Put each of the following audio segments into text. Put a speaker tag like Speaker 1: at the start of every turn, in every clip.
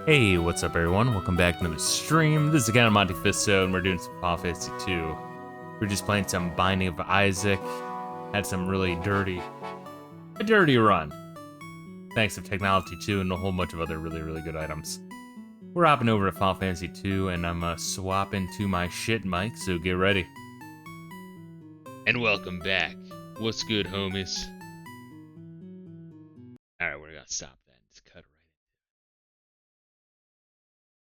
Speaker 1: Hey, what's up everyone? Welcome back to another stream. This is again Monte Fisto, and we're doing some Final Fantasy 2. We're just playing some Binding of Isaac. Had some really dirty run. Thanks to Technology 2 and a whole bunch of other really good items. We're hopping over to Final Fantasy 2, and I'm swapping to my shit mic, so get ready. And welcome back. What's good, homies? Alright, we're gonna stop that. Just cut right.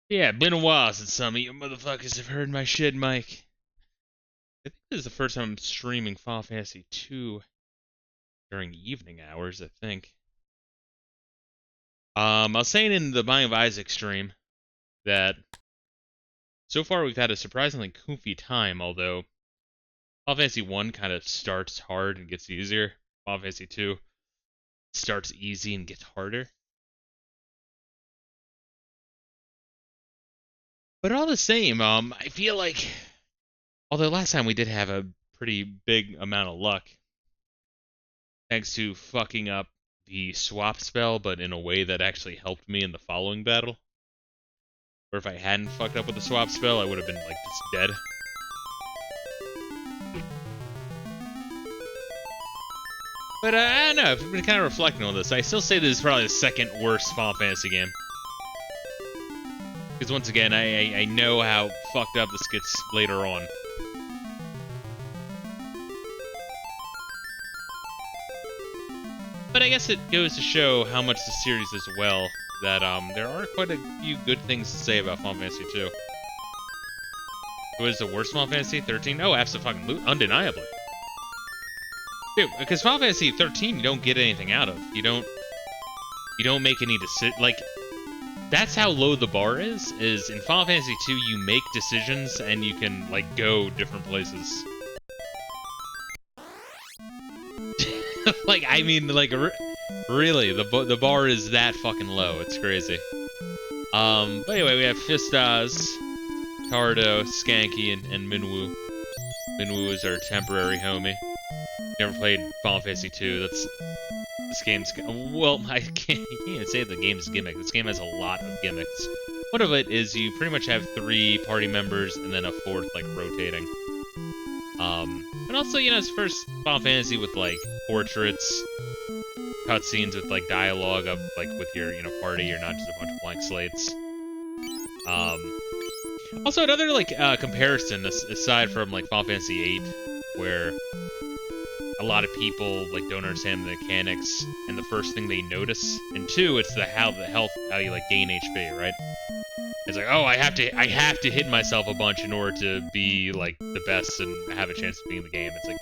Speaker 1: Yeah, been a while since some of you motherfuckers have heard my shit mic. I think this is the first time I'm streaming Final Fantasy 2 during evening hours, I think. I was saying in the Binding of Isaac stream that so far we've had a surprisingly goofy time, although Final Fantasy 1 kind of starts hard and gets easier. Final Fantasy 2 starts easy and gets harder. But all the same, I feel like, although last time we did have a pretty big amount of luck, thanks to fucking up the swap spell, but in a way that actually helped me in the following battle. Or if I hadn't fucked up with the swap spell, I would have been, like, just dead. But, I don't know, I've been kind of reflecting on this. I still say this is probably the second worst Final Fantasy game. Because once again, I know how fucked up this gets later on. But I guess it goes to show how much the series does well, that there are quite a few good things to say about Final Fantasy 2. What is the worst Final Fantasy? 13? Oh, absolutely, undeniably. Dude, because Final Fantasy 13 you don't get anything out of. You don't make any decisions. Like, that's how low the bar is in Final Fantasy 2 you make decisions and you can, like, go different places. Like, I mean, like, really, the bar is that fucking low. It's crazy. But anyway, we have Fistos, Cardo, Skanky, and Minwoo. Minwoo is our temporary homie. Never played Final Fantasy 2. This game's... Well, I can't even say the game's gimmick. This game has a lot of gimmicks. One of it is you pretty much have 3 party members and then a 4th, like, rotating. And also, you know, it's first Final Fantasy with, like, portraits, cutscenes with, like, dialogue of, like, with your, you know, party. You're not just a bunch of blank slates. Also, another, like, comparison, aside from, like, Final Fantasy VIII, where a lot of people, like, don't understand the mechanics, and the first thing they notice, and 2, it's how you, like, gain HP, right? It's like, oh, I have to hit myself a bunch in order to be, like, the best and have a chance to be in the game. It's like,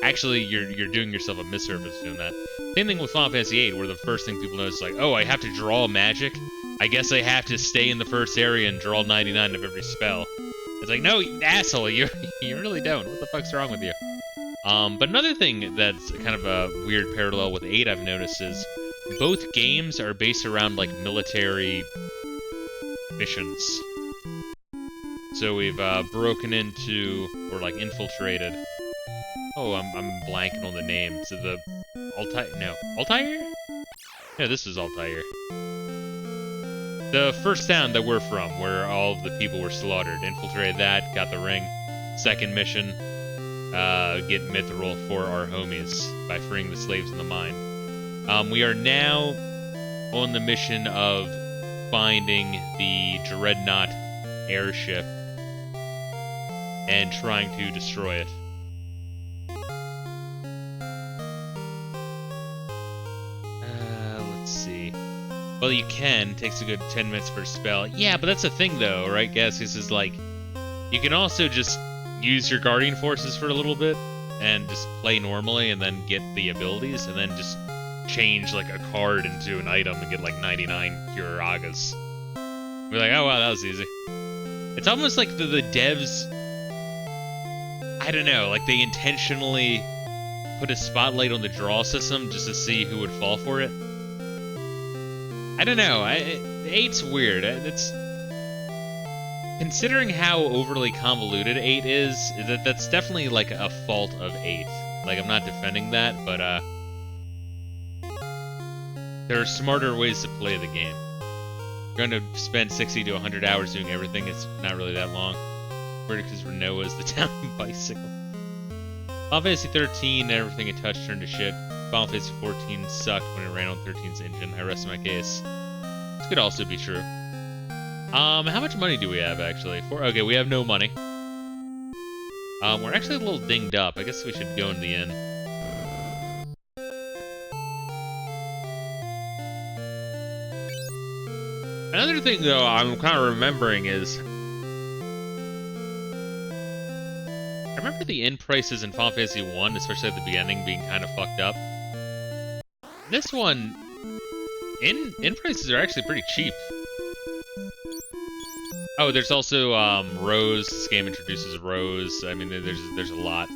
Speaker 1: actually, you're doing yourself a misservice doing that. Same thing with Final Fantasy VIII, where the first thing people notice is like, oh, I have to draw magic. I guess I have to stay in the first area and draw 99 of every spell. It's like, no, asshole, you really don't. What the fuck's wrong with you? But another thing that's kind of a weird parallel with 8 I've noticed is both games are based around, like, military missions. So we've broken into, or, like, infiltrated. Oh, I'm blanking on the name. So the Altair? No, this is Altair. The first town that we're from, where all of the people were slaughtered. Infiltrated that, got the ring. Second mission, get Mithril for our homies by freeing the slaves in the mine. We are now on the mission of finding the Dreadnought airship and trying to destroy it. Let's see. Well, you can. It takes a good 10 minutes per spell. Yeah, but that's the thing, though, right, guys? This is like, you can also just use your Guardian Forces for a little bit and just play normally and then get the abilities and then just change, like, a card into an item and get, like, 99 Curagas. Be like, oh, wow, that was easy. It's almost like the devs, I don't know, like, they intentionally put a spotlight on the draw system just to see who would fall for it. I don't know. 8's weird. It's... Considering how overly convoluted 8 is, that's definitely, like, a fault of 8. Like, I'm not defending that, but, there are smarter ways to play the game. You're going to spend 60 to 100 hours doing everything. It's not really that long. Because Renault is the town bicycle. Final Fantasy 13, everything it touched turned to shit. Final Fantasy 14 sucked when it ran on 13's engine. I rest my case. This could also be true. How much money do we have, actually? Okay, we have no money. We're actually a little dinged up. I guess we should go in the inn. Another thing, though, I'm kind of remembering is... I remember the inn prices in Final Fantasy 1, especially at the beginning, being kind of fucked up. This one, inn prices are actually pretty cheap. Oh, there's also Rose. This game introduces Rose. I mean, there's a lot.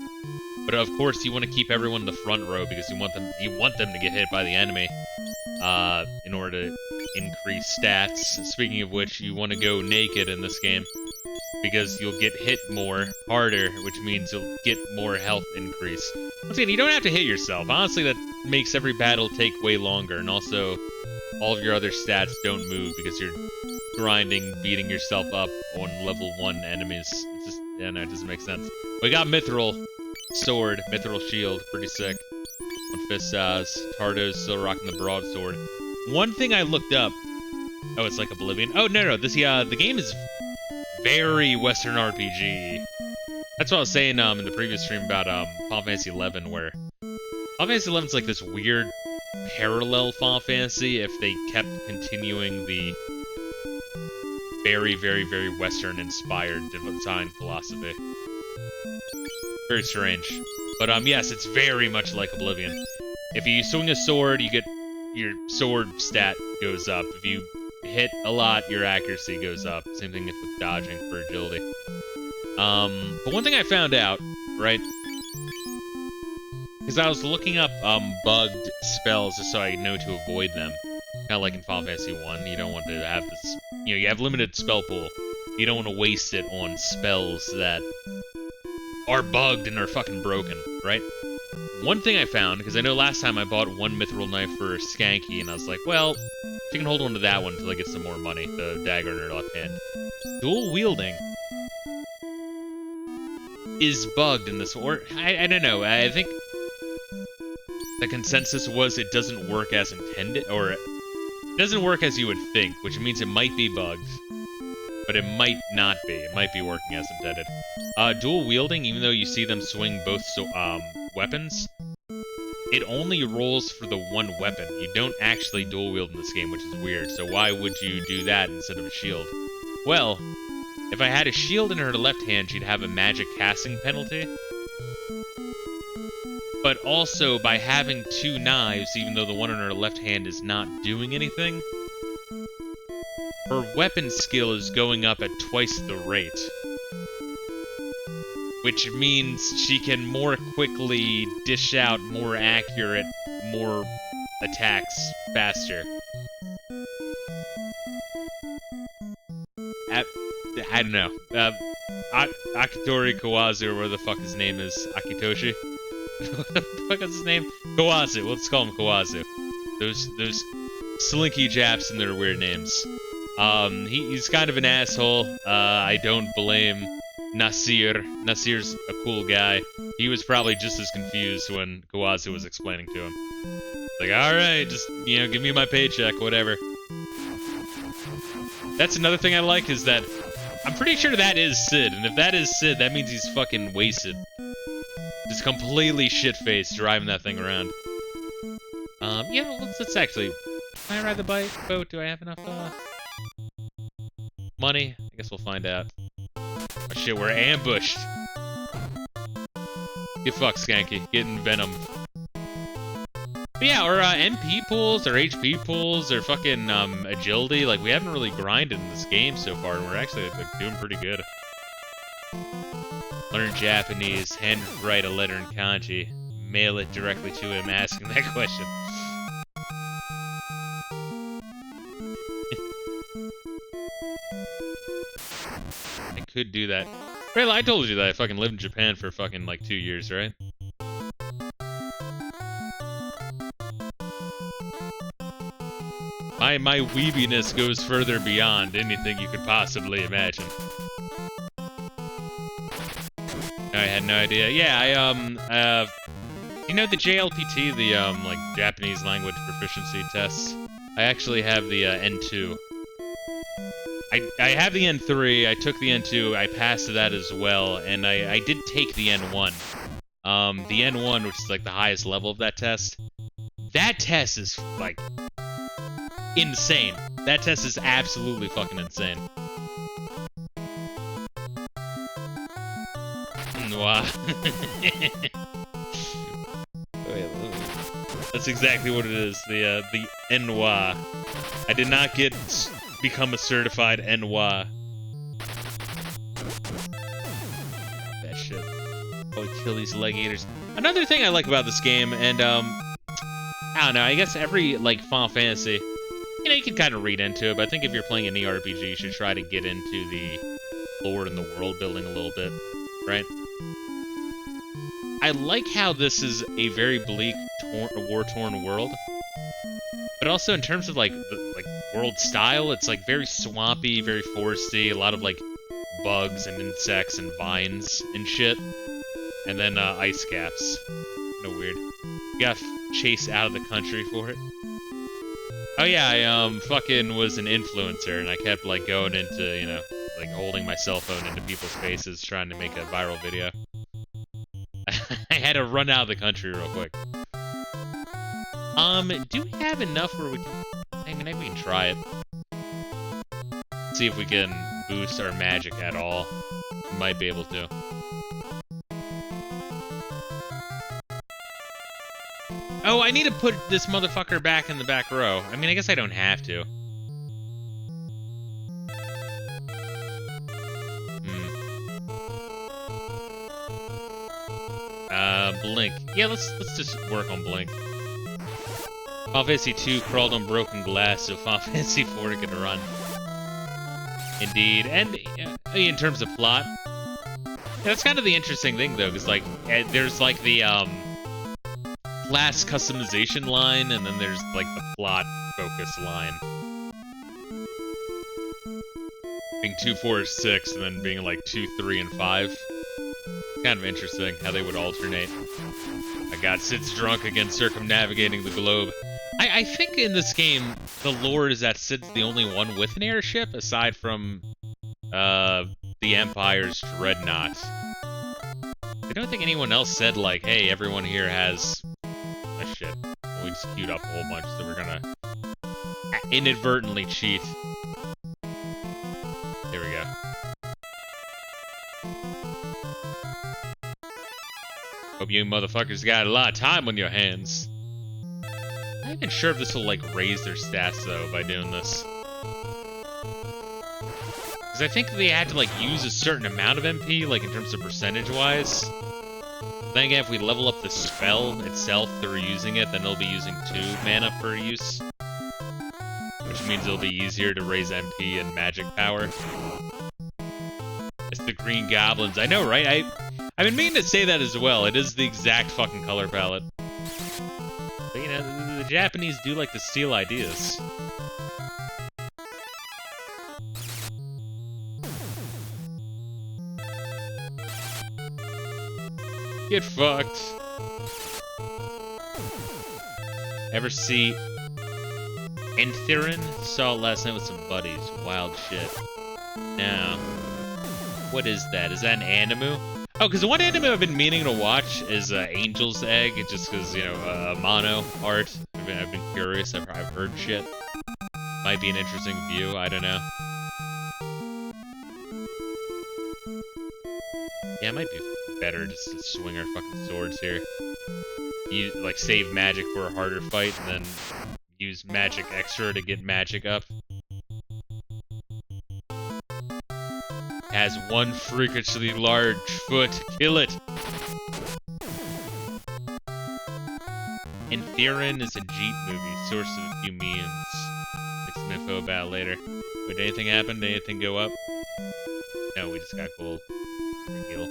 Speaker 1: But of course, you want to keep everyone in the front row because you want them to get hit by the enemy in order to increase stats. Speaking of which, you want to go naked in this game because you'll get hit more, harder, which means you'll get more health increase. Once again, you don't have to hit yourself. Honestly, that makes every battle take way longer, and also all of your other stats don't move because you're grinding, beating yourself up on level 1 enemies. It's just, yeah, no, it doesn't make sense. We got Mithril Sword, Mithril Shield, pretty sick. On fist size. Tardo's still rocking the broadsword. One thing I looked up. Oh, it's like Oblivion. Oh, no, this, the game is very Western RPG. That's what I was saying in the previous stream about Final Fantasy 11, where Final Fantasy 11 is like this weird parallel Final Fantasy if they kept continuing the very, very, very Western-inspired design philosophy. Very strange. But, yes, it's very much like Oblivion. If you swing a sword, you get... your sword stat goes up. If you hit a lot, your accuracy goes up. Same thing with dodging for agility. But one thing I found out, right? Because I was looking up, bugged spells just so I know to avoid them. Kind of like in Final Fantasy 1, you don't want to have this... You know, you have limited spell pool. You don't want to waste it on spells that are bugged and are fucking broken, right? One thing I found, because I know last time I bought one mithril knife for Skanky, and I was like, well, she can hold on to that one until I get some more money, the dagger in her left hand. Dual wielding is bugged in this, or, I don't know, I think the consensus was it doesn't work as intended, or it doesn't work as you would think, which means it might be bugged, but it might not be. It might be working as intended. Dual wielding, even though you see them swing both weapons, it only rolls for the one weapon. You don't actually dual wield in this game, which is weird. So why would you do that instead of a shield? Well, if I had a shield in her left hand, she'd have a magic casting penalty. But also, by having two knives, even though the one in her left hand is not doing anything, her weapon skill is going up at twice the rate. Which means she can more quickly dish out more accurate, more attacks faster. I don't know. Akitori Kawazu, or whatever the fuck his name is. Akitoshi? What the fuck is his name? Kawazu. Let's call him Kawazu. Those slinky Japs and their weird names. He's kind of an asshole. I don't blame Nasir. Nasir's a cool guy. He was probably just as confused when Kawazu was explaining to him. Like, alright, just, you know, give me my paycheck, whatever. That's another thing I like, is that I'm pretty sure that is Sid, and if that is Sid, that means he's fucking wasted. Just completely shit-faced driving that thing around. Yeah, let's actually... Can I ride the boat? Do I have enough, money? I guess we'll find out. Oh shit, we're ambushed! Get fucked, Skanky. Getting venom. But yeah, our MP pools, our HP pools, our fucking agility, like, we haven't really grinded in this game so far, and we're actually like, doing pretty good. Learn Japanese, handwrite a letter in kanji, mail it directly to him asking that question. I could do that. Right, I told you that I fucking lived in Japan for fucking like 2 years, right? my weebiness goes further beyond anything you could possibly imagine. I had no idea. Yeah, you know the JLPT, the like Japanese language proficiency tests? I actually have the N2. I have the N3, I took the N2, I passed that as well, and I did take the N1. The N1, which is like the highest level of that test, that test is like insane. That test is absolutely fucking insane. Wow. That's exactly what it is. The NWA. I did not become a certified NWA. That shit. Oh, kill these leg eaters. Another thing I like about this game, and I don't know, I guess every like Final Fantasy, you know, you can kind of read into it, but I think if you're playing an RPG, you should try to get into the lore and the world building a little bit, right? I like how this is a very bleak, war-torn world, but also in terms of like the world style, it's like very swampy, very foresty, a lot of like bugs and insects and vines and shit, and then ice caps. No weird. You gotta chase out of the country for it. Oh yeah, I fucking was an influencer, and I kept like going into, you know, like holding my cell phone into people's faces trying to make a viral video. I had to run out of the country real quick. Do we have enough where we can... I mean, maybe we can try it. See if we can boost our magic at all. We might be able to. Oh, I need to put this motherfucker back in the back row. I mean, I guess I don't have to. Blink. Yeah, let's just work on Blink. Final Fantasy 2 crawled on broken glass, so Final Fantasy 4 to get a run. Indeed. And in terms of plot, that's kind of the interesting thing, though, because like there's like the class customization line, and then there's like the plot focus line. Being 2, 4, 6, and then being like 2, 3, and 5. Kind of interesting how they would alternate. I got Cid's drunk again, circumnavigating the globe. I think in this game, the lore is that Cid's the only one with an airship, aside from the Empire's dreadnought. I don't think anyone else said, like, hey, everyone here has... Oh, shit. We just queued up a whole bunch, so we're gonna inadvertently cheat. There we go. Hope you motherfuckers got a lot of time on your hands. I'm not even sure if this will, like, raise their stats, though, by doing this. Because I think they had to, like, use a certain amount of MP, like, in terms of percentage-wise. Then again, if we level up the spell itself through using it, then they'll be using 2 mana per use. Which means it'll be easier to raise MP and magic power. It's the Green Goblins. I know, right? I've been meaning to say that as well. It is the exact fucking color palette. But, you know, the Japanese do like to steal ideas. Get fucked. Ever see Entherin? Saw it last night with some buddies. Wild shit. Now, what is that? Is that an anime? Oh, because the one anime I've been meaning to watch is Angel's Egg, just because, you know, mono art. I've been curious. I've heard shit. Might be an interesting view. I don't know. Yeah, it might be better just to swing our fucking swords here. You, like, save magic for a harder fight, and then use magic extra to get magic up. Has one freakishly large foot. Kill it! Entherin is a Jeep movie, source of a few memes. Get some info about it later. Wait, did anything happen? Did anything go up? No, we just got gold. Heal.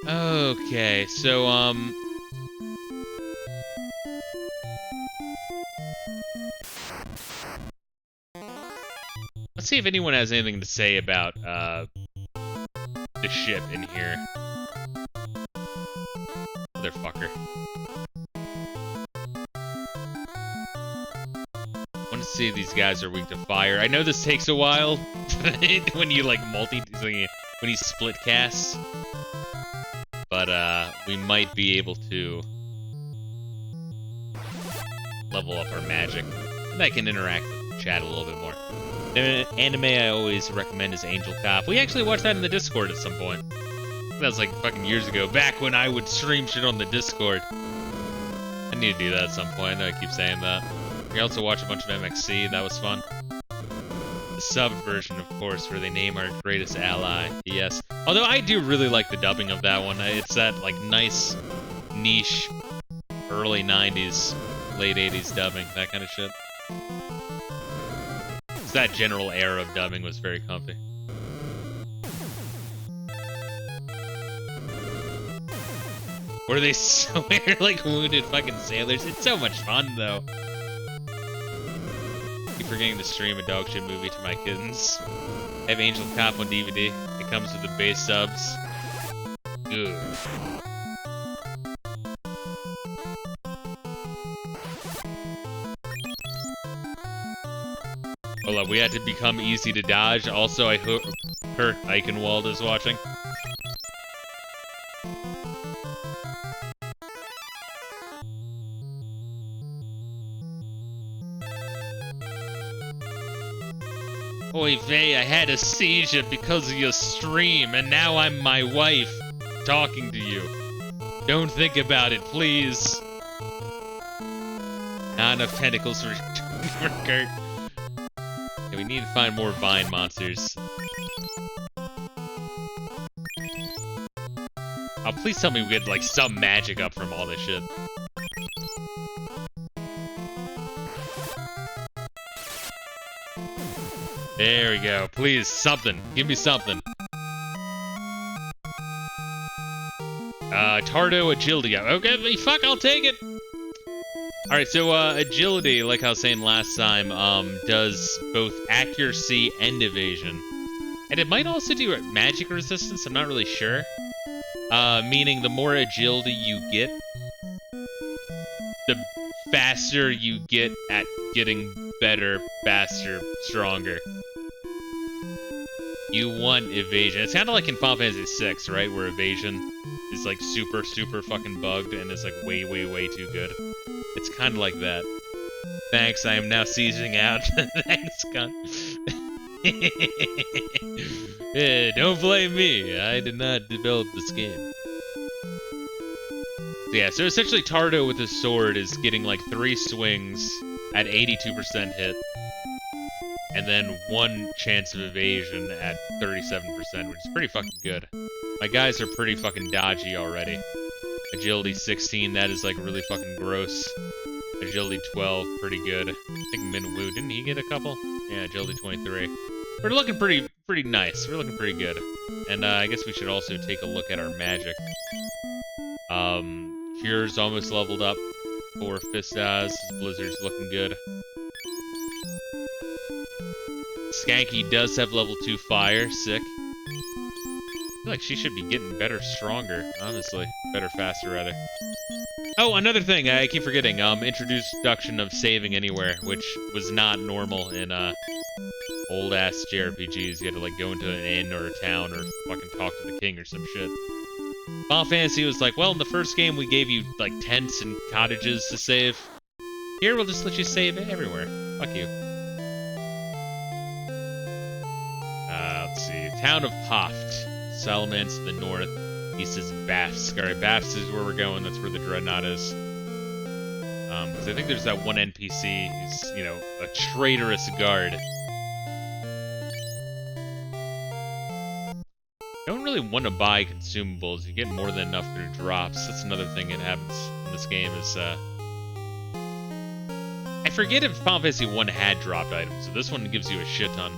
Speaker 1: Okay, so, Let's see if anyone has anything to say about the ship in here. Motherfucker. I want to see if these guys are weak to fire. I know this takes a while when you like when you split cast, but we might be able to level up our magic, and I can interact with the chat a little bit more. The anime I always recommend is Angel Cop. We actually watched that in the Discord at some point. That was like fucking years ago, back when I would stream shit on the Discord. I need to do that at some point. I know I keep saying that. We also watched a bunch of MXC. That was fun. The subbed version, of course, where they name our greatest ally. Yes. Although I do really like the dubbing of that one. It's that like nice, niche, early 90s, late 80s dubbing, that kind of shit. That general era of dubbing was very comfy. Where they swear like wounded fucking sailors. It's so much fun, though. Keep forgetting to stream a dog shit movie to my kittens. I have Angel Cop on DVD. It comes with the base subs. Good. Hold up, we had to become easy to dodge. Also, I heard Eichenwald is watching. Oy vey, I had a seizure because of your stream, and now I'm my wife talking to you. Don't think about it, please. Not enough tentacles for Kurt. Yeah, we need to find more vine monsters. Oh, please tell me we get like some magic up from all this shit. There we go. Please, something. Give me something. Tardo agility. Okay, fuck, I'll take it. Alright, so, agility, like I was saying last time, does both accuracy and evasion. And it might also do magic resistance, I'm not really sure. Meaning the more agility you get, the faster you get at getting better, faster, stronger. You want evasion. It's kind of like in Final Fantasy VI, right? Where evasion is like super, super fucking bugged and is like way, way, way too good. It's kind of like that. Thanks, I am now seizing out. Thanks, cunt. Don't blame me. I did not develop this game. Yeah, so essentially Tardo with his sword is getting like 3 swings at 82% hit. And then 1 chance of evasion at 37%, which is pretty fucking good. My guys are pretty fucking dodgy already. Agility 16, that is like really fucking gross. Agility 12, pretty good. I think Min Woo, didn't he get a couple? Yeah, agility 23. We're looking pretty nice. We're looking pretty good. And I guess we should also take a look at our magic. Cure's almost leveled up for Fistas. Blizzard's looking good. Skanky does have level 2 fire, sick. I feel like she should be getting better, stronger, honestly. Better, faster, rather. Oh, another thing, I keep forgetting. Introduction of saving anywhere, which was not normal in, old-ass JRPGs. You had to, like, go into an inn or a town or fucking talk to the king or some shit. Final Fantasy was like, well, in the first game we gave you, like, tents and cottages to save. Here, we'll just let you save everywhere. Fuck you. Let's see. Town of Hoft. Salamance to the north. East is Bafsk. Alright, Bafsk is where we're going. That's where the Dreadnought is. Because I think there's that one NPC who's, you know, a traitorous guard. Don't really want to buy consumables. You get more than enough through drops. That's another thing that happens in this game is, I forget if Final Fantasy 1 had dropped items, so this one gives you a shit ton.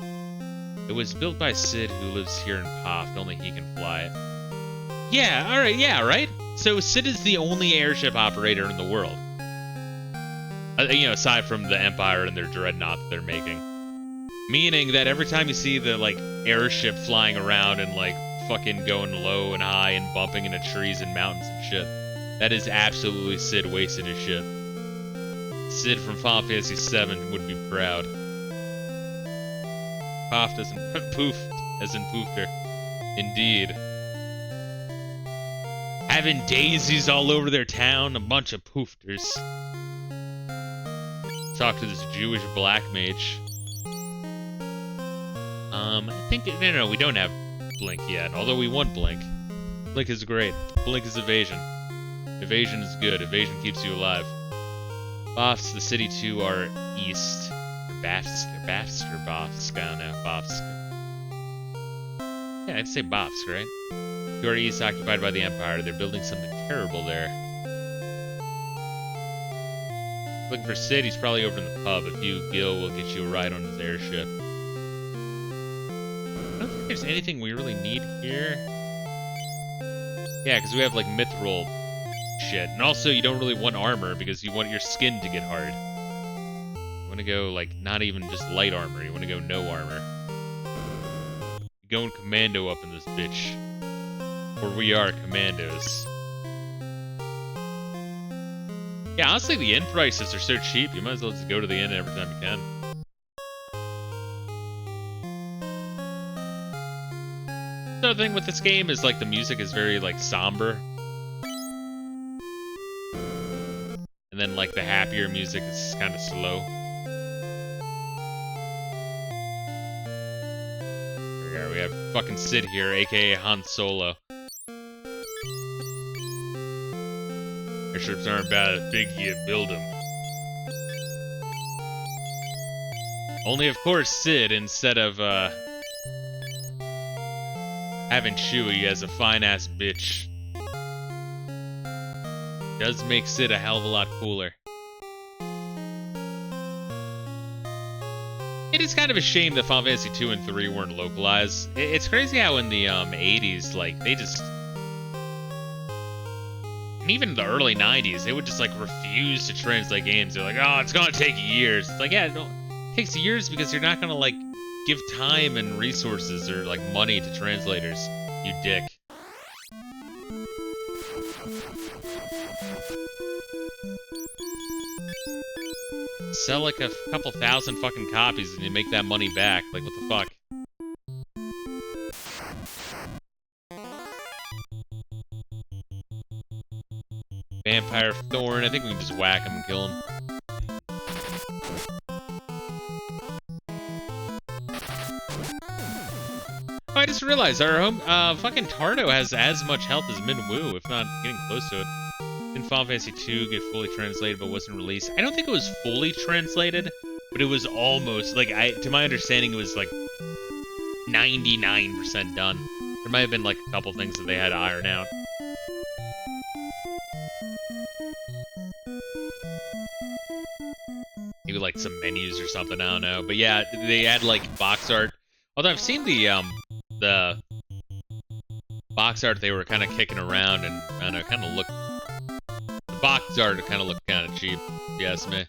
Speaker 1: It was built by Sid, who lives here in Hoft. Only he can fly it. Yeah, alright, yeah, right? So Sid is the only airship operator in the world. You know, aside from the Empire and their dreadnought that they're making. Meaning that every time you see the, like, airship flying around and, like, fucking going low and high and bumping into trees and mountains and shit, that is absolutely Sid wasted his shit. Sid from Final Fantasy VII would be proud. Poofed as in poofed, as in poofter. Indeed. Having daisies all over their town, a bunch of poofters. Talk to this Jewish black mage. I think, no, we don't have Blink yet, although we want Blink. Blink is great. Blink is evasion. Evasion is good. Evasion keeps you alive. Bofs, the city to our east. Bafsk or Bofsk? I don't know. Bofsk. Yeah, I'd say Bofsk, right? To our east, occupied by the Empire. They're building something terrible there. Looking for Sid, he's probably over in the pub. If you, Gil, will get you a ride on his airship. I don't think there's anything we really need here. Yeah, because we have, like, mithril shit. And also, you don't really want armor because you want your skin to get hard. You want to go, like, not even just light armor. You want to go no armor. You're going commando up in this bitch. For we are commandos. Yeah, honestly, the inn prices are so cheap, you might as well just go to the inn every time you can. The other thing with this game is, like, the music is very, like, somber. And then, like, the happier music is kind of slow. Here we are, we have fucking Sid here, aka Han Solo. Airships aren't bad as big, you build them. Only, of course, Sid, instead of, having Chewie as a fine-ass bitch. Does make Sid a hell of a lot cooler. It is kind of a shame that Final Fantasy 2 and 3 weren't localized. It's crazy how in the, 80s, like, they just... And even the early 90s, they would just, like, refuse to translate games. They're like, oh, it's gonna take years. It's like, yeah, no, it takes years because you're not gonna, like, give time and resources or, like, money to translators, you dick. Sell, like, a couple thousand fucking copies and you make that money back. Like, what the fuck? Vampire Thorn. I think we can just whack him and kill him. Oh, I just realized our home, fucking Tardo has as much health as Minwoo, if not getting close to it. Didn't Final Fantasy 2 get fully translated but wasn't released? I don't think it was fully translated, but it was almost, like, to my understanding, it was, like, 99% done. There might have been, like, a couple things that they had to iron out. Maybe, like, some menus or something, I don't know. But yeah, they had, like, box art. Although I've seen the box art they were kind of kicking around and, I don't know, kind of looked... The box art kind of looked kind of cheap, if you ask me.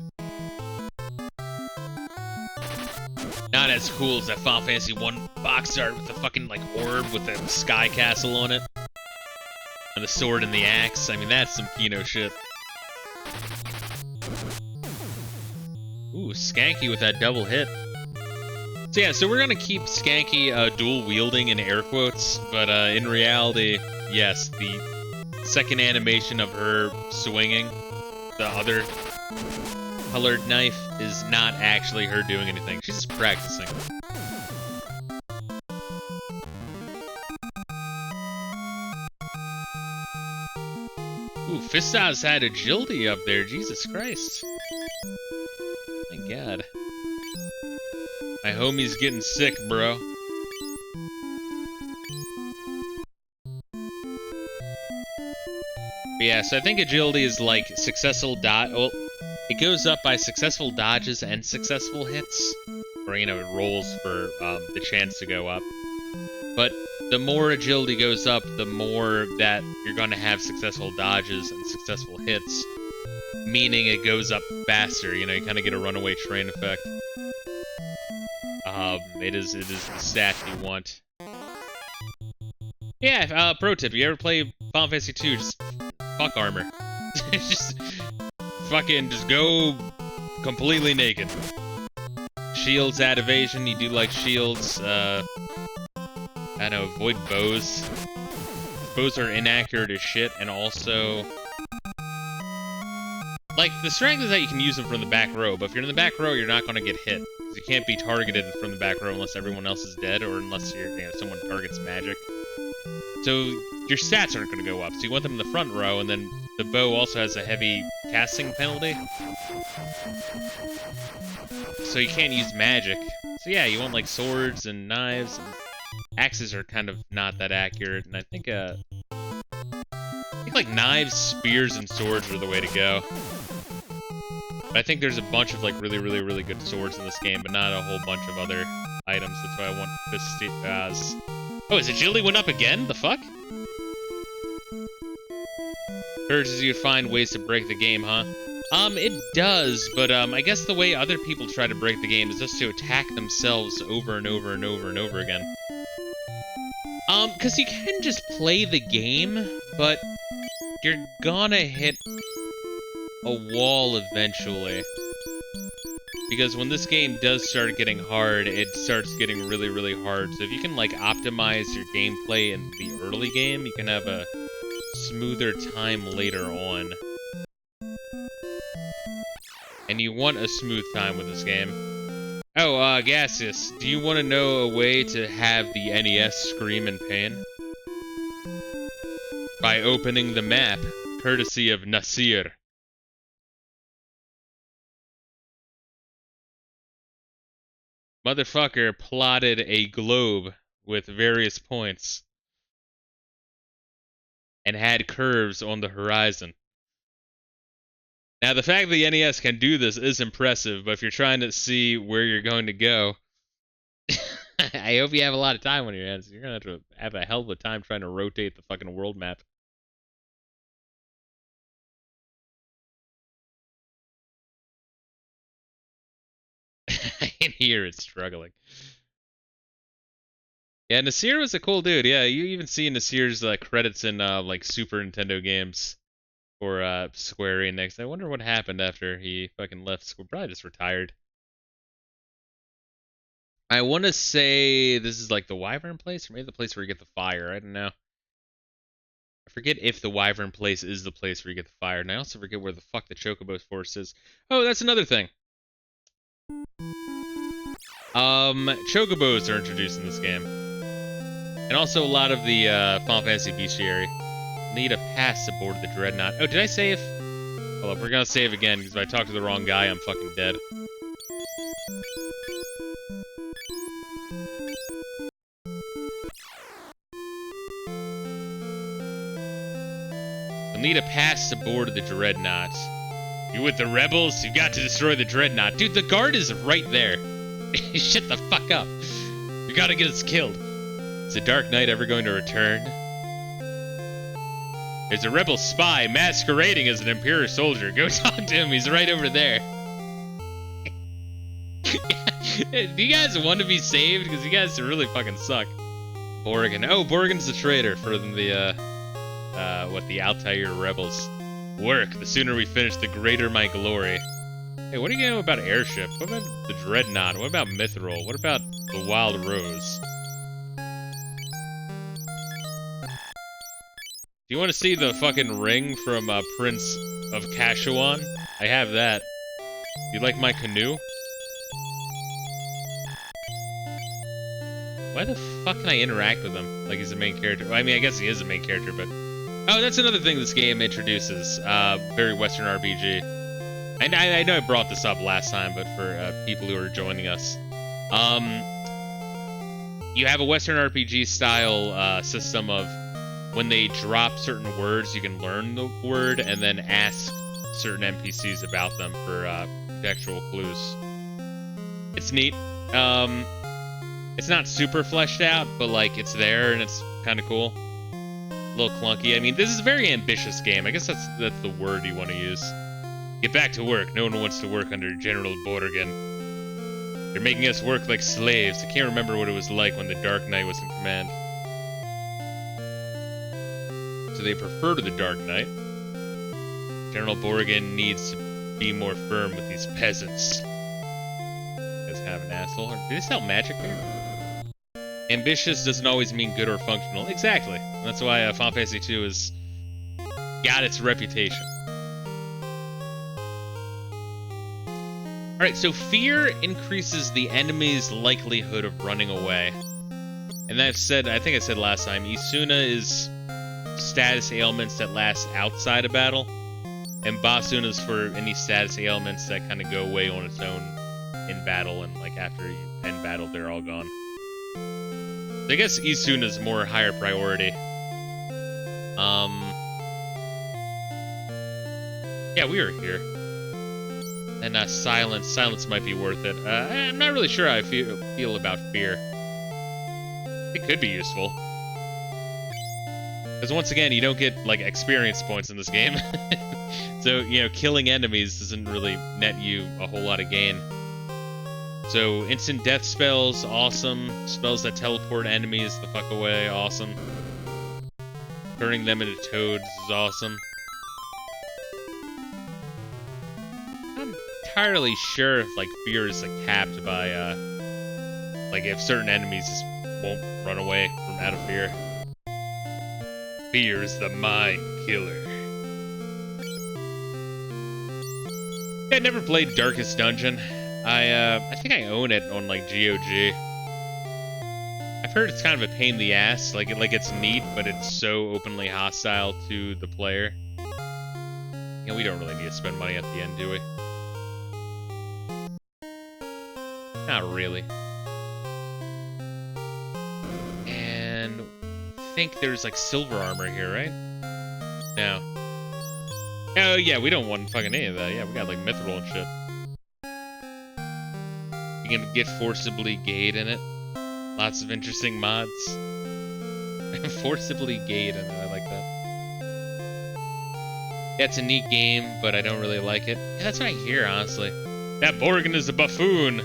Speaker 1: Not as cool as that Final Fantasy 1 box art with the fucking, like, orb with the sky castle on it. And the sword and the axe. I mean, that's some Kino shit. Ooh, Skanky with that double hit. So yeah, so we're gonna keep Skanky dual wielding in air quotes, but in reality, yes, the second animation of her swinging the other colored knife is not actually her doing anything. She's just practicing. Ooh, Fisto's had agility up there, Jesus Christ. Thank God. My homie's getting sick, bro. But yeah, so I think agility is like successful well, it goes up by successful dodges and successful hits. Or, you know, it rolls for the chance to go up. But the more agility goes up, the more that you're going to have successful dodges and successful hits. meaning it goes up faster. You know, you kind of get a runaway train effect. It is the stat you want. Yeah, pro tip, you ever play Final Fantasy 2, just fuck armor. just go completely naked. Shields add evasion, you do like shields, I don't know, avoid bows. Bows are inaccurate as shit, and also... Like, the strength is that you can use them from the back row, but if you're in the back row, you're not gonna get hit. Because you can't be targeted from the back row unless everyone else is dead, or unless someone targets magic. So, your stats aren't gonna go up, so you want them in the front row, and then the bow also has a heavy casting penalty. So you can't use magic. So yeah, you want like swords and knives, and axes are kind of not that accurate, and I think like knives, spears, and swords are the way to go. But I think there's a bunch of like really good swords in this game, but not a whole bunch of other items. That's why I want Fisto. Oh, is agility went up again? The fuck? Urges you to find ways to break the game, huh? It does, but I guess the way other people try to break the game is just to attack themselves over and over and over and over again. Because you can just play the game, but you're gonna hit a wall eventually. Because when this game does start getting hard, it starts getting really hard. So if you can, like, optimize your gameplay in the early game, you can have a smoother time later on. And you want a smooth time with this game. Oh, Gaseous, do you want to know a way to have the NES scream in pain? By opening the map, courtesy of Nasir. Motherfucker plotted a globe with various points and had curves on the horizon. Now, the fact that the NES can do this is impressive, but if you're trying to see where you're going to go, I hope you have a lot of time on your hands. You're going to have a hell of a time trying to rotate the fucking world map. I can hear it struggling. Yeah, Nasir was a cool dude. Yeah, you even see Nasir's credits in like Super Nintendo games for Square Enix. I wonder what happened after he fucking left school. Probably just retired. I want to say this is like the Wyvern place, or maybe the place where you get the fire. I don't know. I forget if the Wyvern place is the place where you get the fire, and I also forget where the fuck the Chocobo Forest is. Oh, that's another thing. Chocobos are introduced in this game. And also a lot of the Final Fantasy bestiary. Need a pass aboard the Dreadnought. Oh, did I save? Well, we're gonna save again, because if I talk to the wrong guy, I'm fucking dead. You'll need a pass aboard the Dreadnought. You with the rebels? You got to destroy the Dreadnought. Dude, the guard is right there. Shut the fuck up. You gotta get us killed. Is the Dark Knight ever going to return? There's a rebel spy masquerading as an Imperial soldier. Go talk to him. He's right over there. Do you guys want to be saved? Because you guys really fucking suck. Borgen. Oh, Borgen's the traitor for the, the Altair rebels. Work. The sooner we finish, the greater my glory. Hey, what do you know about Airship? What about the Dreadnought? What about Mithril? What about the Wild Rose? Do you want to see the fucking ring from Prince of Kashuan? I have that. You like my canoe? Why the fuck can I interact with him like he's a main character? Well, I mean, I guess he is a main character, but... Oh, that's another thing this game introduces. Very Western RPG. And I know I brought this up last time, but for people who are joining us. You have a Western RPG style system of when they drop certain words, you can learn the word and then ask certain NPCs about them for contextual clues. It's neat. It's not super fleshed out, but like it's there and it's kind of cool. A little clunky. I mean, this is a very ambitious game. I guess that's the word you want to use. Get back to work. No one wants to work under General Borgen. They're making us work like slaves. I can't remember what it was like when the Dark Knight was in command. So they prefer to the Dark Knight. General Borgen needs to be more firm with these peasants. That's kind of an asshole. Do they sell magic there? Ambitious doesn't always mean good or functional. Exactly. That's why Final Fantasy 2 has got its reputation. Alright, so fear increases the enemy's likelihood of running away. And I think I said last time, Isuna is status ailments that last outside of battle, and Basuna is for any status ailments that kind of go away on its own in battle, and like after you end battle, they're all gone. So I guess Isuna is more higher priority. Yeah, we were here. And silence. Silence might be worth it. I'm not really sure how I feel about fear. It could be useful. Because once again, you don't get, like, experience points in this game. So, you know, killing enemies doesn't really net you a whole lot of gain. So, instant death spells, awesome. Spells that teleport enemies the fuck away, awesome. Turning them into toads is awesome. I'm entirely sure if, like, fear is, like, capped by, like, if certain enemies just won't run away from out of fear. Fear is the mind killer. Yeah, I never played Darkest Dungeon. I think I own it on, like, GOG. I've heard it's kind of a pain in the ass. Like it's neat, but it's so openly hostile to the player. You know, we don't really need to spend money at the end, do we? Not really. And I think there's, like, silver armor here, right? No. Oh, yeah, we don't want fucking any of that. Yeah, we got, like, mithril and shit. You can get forcibly gayed in it. Lots of interesting mods. Forcibly gayed in it, I like that. Yeah, it's a neat game, but I don't really like it. Yeah, that's what I hear, honestly. That Borgen is a buffoon!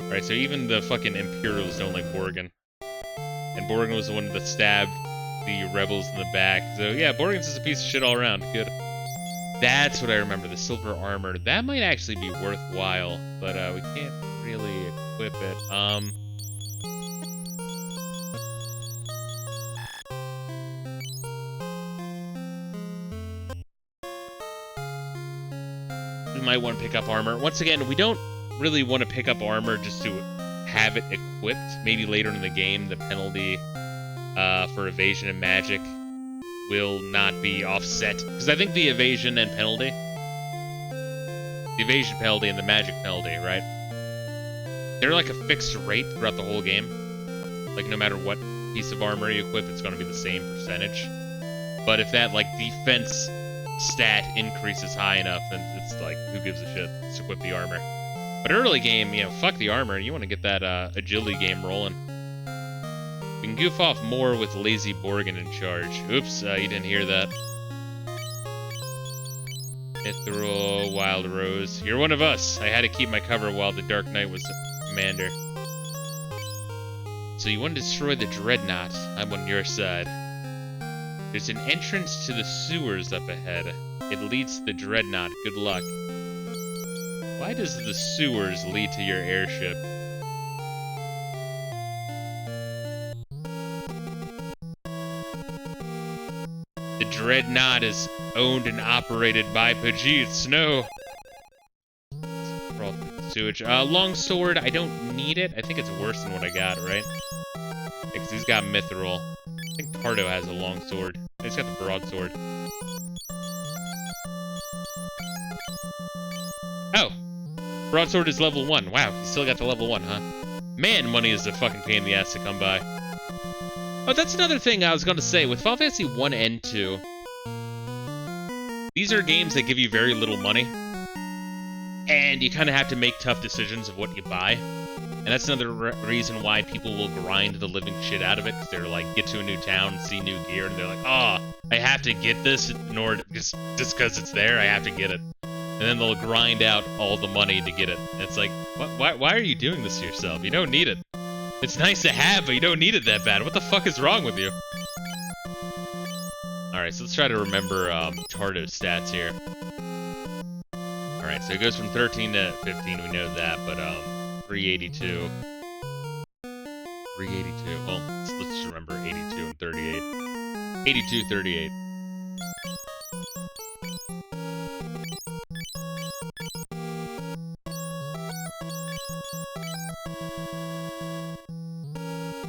Speaker 1: Alright, so even the fucking Imperials don't like Borgen. And Borgen was the one that stabbed the rebels in the back. So yeah, Borgen's just a piece of shit all around. Good. That's what I remember, the silver armor. That might actually be worthwhile, but we can't really equip it. We might want to pick up armor. Once again, we don't really want to pick up armor just to have it equipped. Maybe later in the game, the penalty for evasion and magic will not be offset. Because I think the evasion and penalty, the evasion penalty and the magic penalty, right? They're like a fixed rate throughout the whole game. Like, no matter what piece of armor you equip, it's going to be the same percentage. But if that, like, defense stat increases high enough, then it's like, who gives a shit? Just equip the armor. But early game, you know, fuck the armor. You want to get that agility game rolling. We can goof off more with Lazy Borgen in charge. Oops, you didn't hear that. Mithril, Wild Rose. You're one of us. I had to keep my cover while the Dark Knight was commander. So you want to destroy the Dreadnought. I'm on your side. There's an entrance to the sewers up ahead. It leads to the Dreadnought. Good luck. Why does the sewers lead to your airship? The Dreadnought is owned and operated by Pajit Snow. Crawl through the sewage. Longsword, I don't need it. I think it's worse than what I got, right? Because he's got mithril. I think Pardo has a longsword. He's got the broadsword. Oh! Broadsword is level 1. Wow, he still got the level 1, huh? Man, money is a fucking pain in the ass to come by. Oh, that's another thing I was going to say. With Final Fantasy 1 and 2, these are games that give you very little money. and you kind of have to make tough decisions of what you buy. And that's another reason why people will grind the living shit out of it, because they're like, get to a new town, see new gear, and they're like, oh, I have to get this in order, just because it's there, I have to get it. And then they'll grind out all the money to get it. And it's like, why are you doing this to yourself? You don't need it. It's nice to have, but you don't need it that bad. What the fuck is wrong with you? Alright, so let's try to remember Tardo's stats here. Alright, so it goes from 13 to 15, we know that, but 382. 382, well, let's just remember 82 and 38. 82, 38.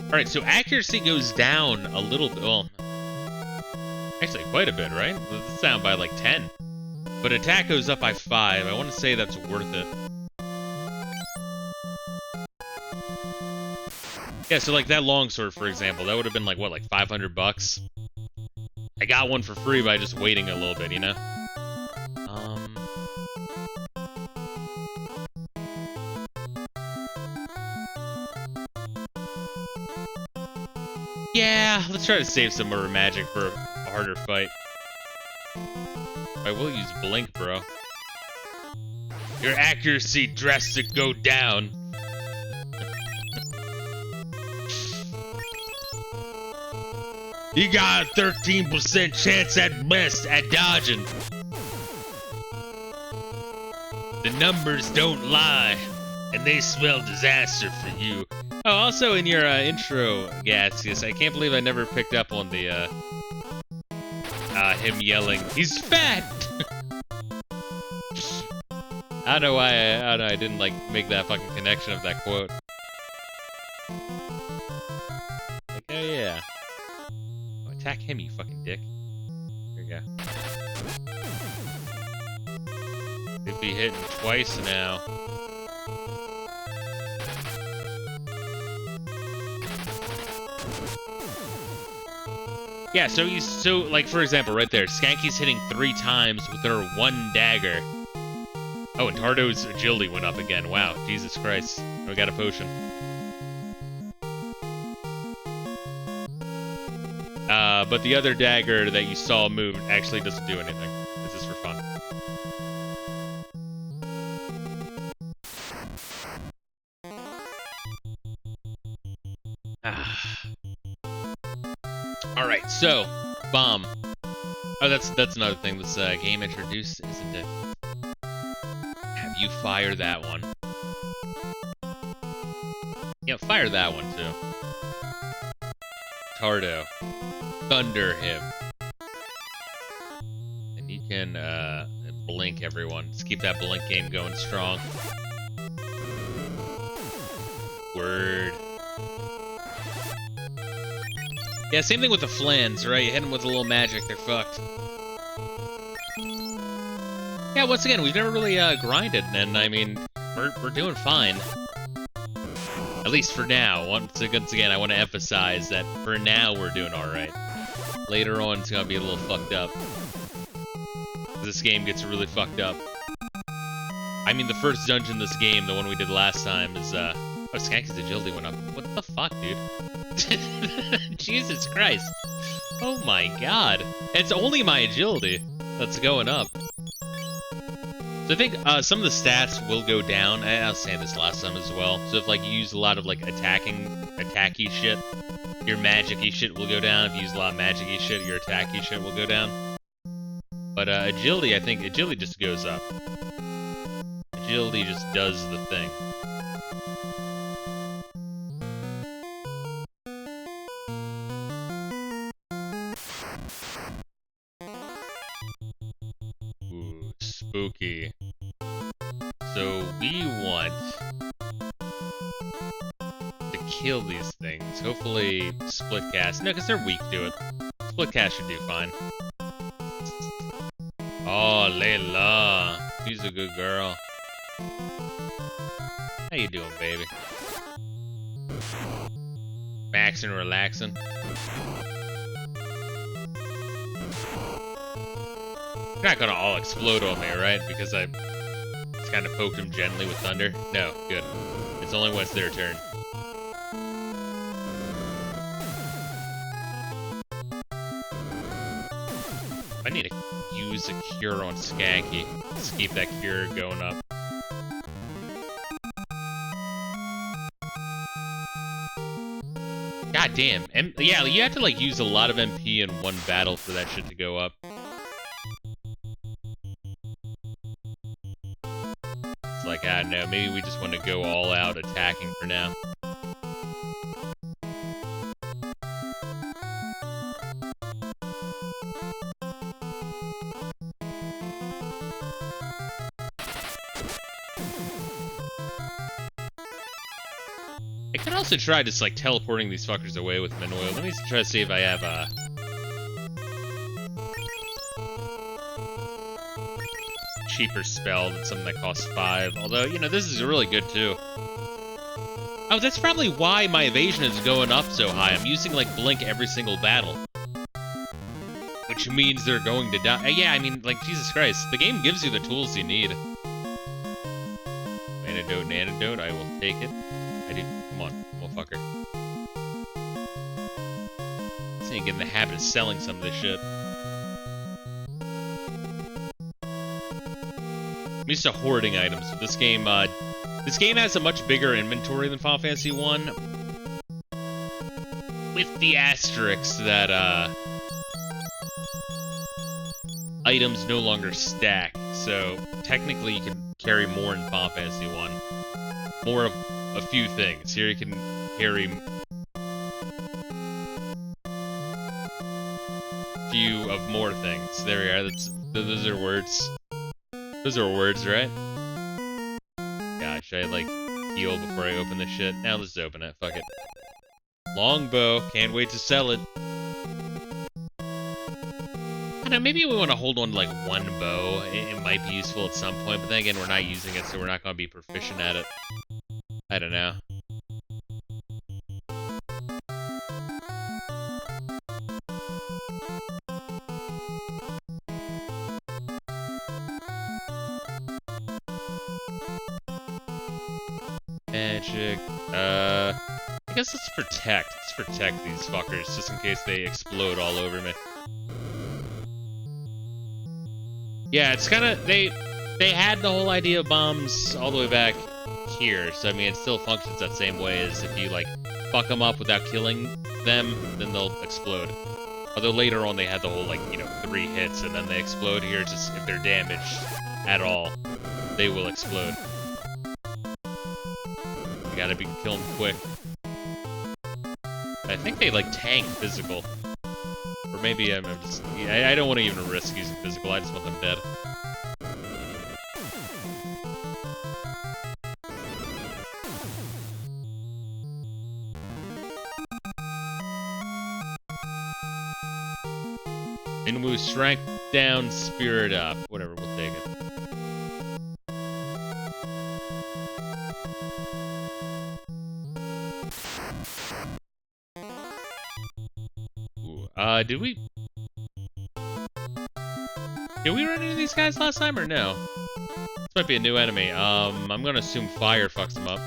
Speaker 1: Alright, so accuracy goes down a little bit, well, actually quite a bit, right? It's down by like 10. But attack goes up by 5. I want to say that's worth it. Yeah, so like that longsword, for example, that would have been like, what, like 500 bucks? I got one for free by just waiting a little bit, you know? Yeah, let's try to save some more magic for a harder fight. I will use blink, bro. Your accuracy drastic go down. You got a 13% chance at best at dodging. The numbers don't lie, and they spell disaster for you. Oh, also in your intro, Gaseous, I can't believe I never picked up on the him yelling, "He's fat!" I don't know why I didn't like make that fucking connection of that quote. Like, oh yeah. Oh, attack him, you fucking dick. There you go. Could be hitting twice now. Yeah, so like for example, right there, Skanky's hitting 3 times with her 1 dagger. Oh, and Tardo's agility went up again. Wow, Jesus Christ. We got a potion. But the other dagger that you saw move actually doesn't do anything. This is for fun. Alright, so, bomb. Oh, that's another thing this game introduced, isn't it? Have you fire that one. Yeah, fire that one, too. Tardo. Thunder him. And you can, blink everyone. Just keep that blink game going strong. Word. Yeah, same thing with the flans, right? You hit them with a little magic, they're fucked. Yeah, once again, we've never really grinded, and I mean, we're doing fine. At least for now. Once again, I want to emphasize that for now we're doing alright. Later on, it's gonna be a little fucked up. This game gets really fucked up. I mean, the first dungeon in this game, the one we did last time, is, oh, Skanky's agility went up. What the fuck, dude? Jesus Christ. Oh my god. It's only my agility that's going up. So I think some of the stats will go down. I was saying this last time as well. So if like you use a lot of like attacky shit, your magic-y shit will go down. If you use a lot of magic-y shit, your attacky shit will go down. But agility, I think agility just goes up. Agility just does the thing. Ooh, spooky. So we want to kill these things. Hopefully split cast. No, because they're weak to it. Split cast should do fine. Oh, Layla. She's a good girl. How you doing, baby? Maxing, relaxing. You're not gonna all explode on me, right? Because I just kind of poked him gently with thunder? No, good. It's only when it's their turn. I need to use a cure on Skanky. Let's keep that cure going up. God damn. Yeah, you have to like use a lot of MP in one battle for that shit to go up. It's like, I don't know, maybe we just want to go all out attacking for now. I could also try just like teleporting these fuckers away with Minoil. Let me try to see if I have a cheaper spell than something that costs 5. Although, you know, this is really good too. Oh, that's probably why my evasion is going up so high. I'm using like Blink every single battle. Which means they're going to die. Yeah, I mean, like, Jesus Christ. The game gives you the tools you need. Antidote and antidote, I will take it. I do. Come on, motherfucker. Let's get in the habit of selling some of this shit. I'm used to hoarding items. This game has a much bigger inventory than Final Fantasy 1. With the asterisk that, items no longer stack. So, technically you can carry more in Final Fantasy 1. More of a few things. Here you can carry few of more things. There we are. Those are words. Those are words, right? Gosh, I like heal before I open this shit. Now let's open it. Fuck it. Longbow. Can't wait to sell it. I don't know, maybe we want to hold on to like one bow. It might be useful at some point, but then again, we're not using it, so we're not going to be proficient at it. I don't know. Magic. I guess let's protect. Let's protect these fuckers, just in case they explode all over me. Yeah, it's kind of... They had the whole idea of bombs all the way back here, so I mean, it still functions that same way as if you, like, fuck them up without killing them, then they'll explode. Although later on they had the whole, like, you know, 3 hits and then they explode. Here, just if they're damaged at all, they will explode. You gotta be killing quick. I think they, like, tank physical. Or maybe I'm just... I don't want to even risk using physical, I just want them dead. Inwu strength down, spirit up. Whatever, we'll take it. Ooh, did we run into these guys last time or no? This might be a new enemy. I'm gonna assume fire fucks them up.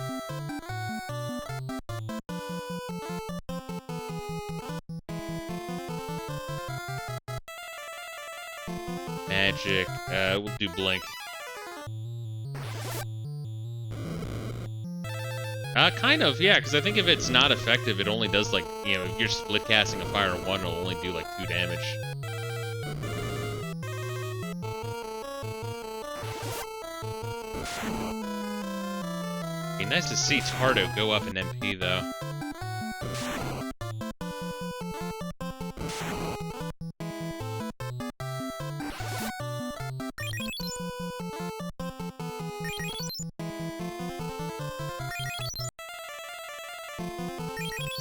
Speaker 1: Magic. We'll do blink. Kind of, yeah, because I think if it's not effective, it only does, like, you know, if you're split casting a fire 1, it'll only do, like, 2 damage. Be nice to see Tardo go up in MP, though.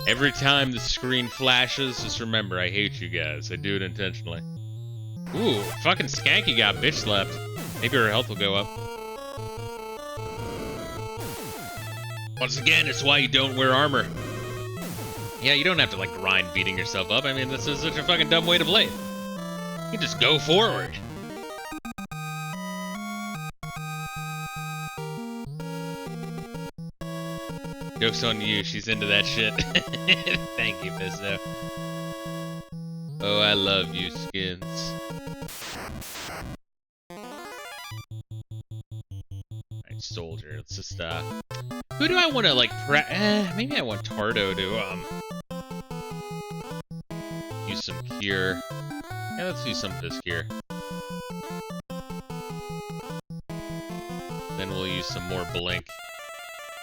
Speaker 1: Every time the screen flashes, just remember, I hate you guys. I do it intentionally. Ooh, fucking Skanky got bitch slapped. Maybe her health will go up. Once again, it's why you don't wear armor. Yeah, you don't have to, like, grind beating yourself up. I mean, this is such a fucking dumb way to play it. You just go forward. Joke's on you, she's into that shit. Thank you, Fisto. Oh, I love you, skins. Alright, soldier. Let's just, who do I want to, like, maybe I want Tardo to, use some cure. Yeah, let's do some of this cure. Then we'll use some more blink.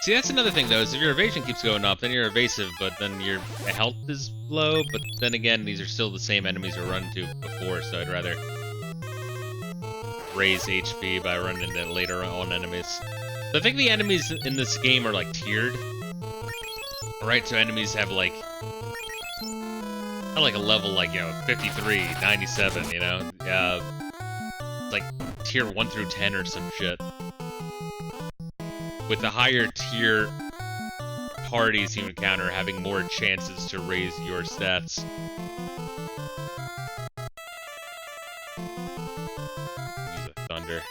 Speaker 1: See, that's another thing, though, is if your evasion keeps going up, then you're evasive, but then your health is low, but then again, these are still the same enemies you run into before, so I'd rather raise HP by running into later on enemies. So I think the enemies in this game are, like, tiered. Right, so enemies have, like, not like a level, like, you know, 53, 97, you know? Like, tier 1 through 10 or some shit. With the higher tier parties you encounter having more chances to raise your stats. Use a thunder.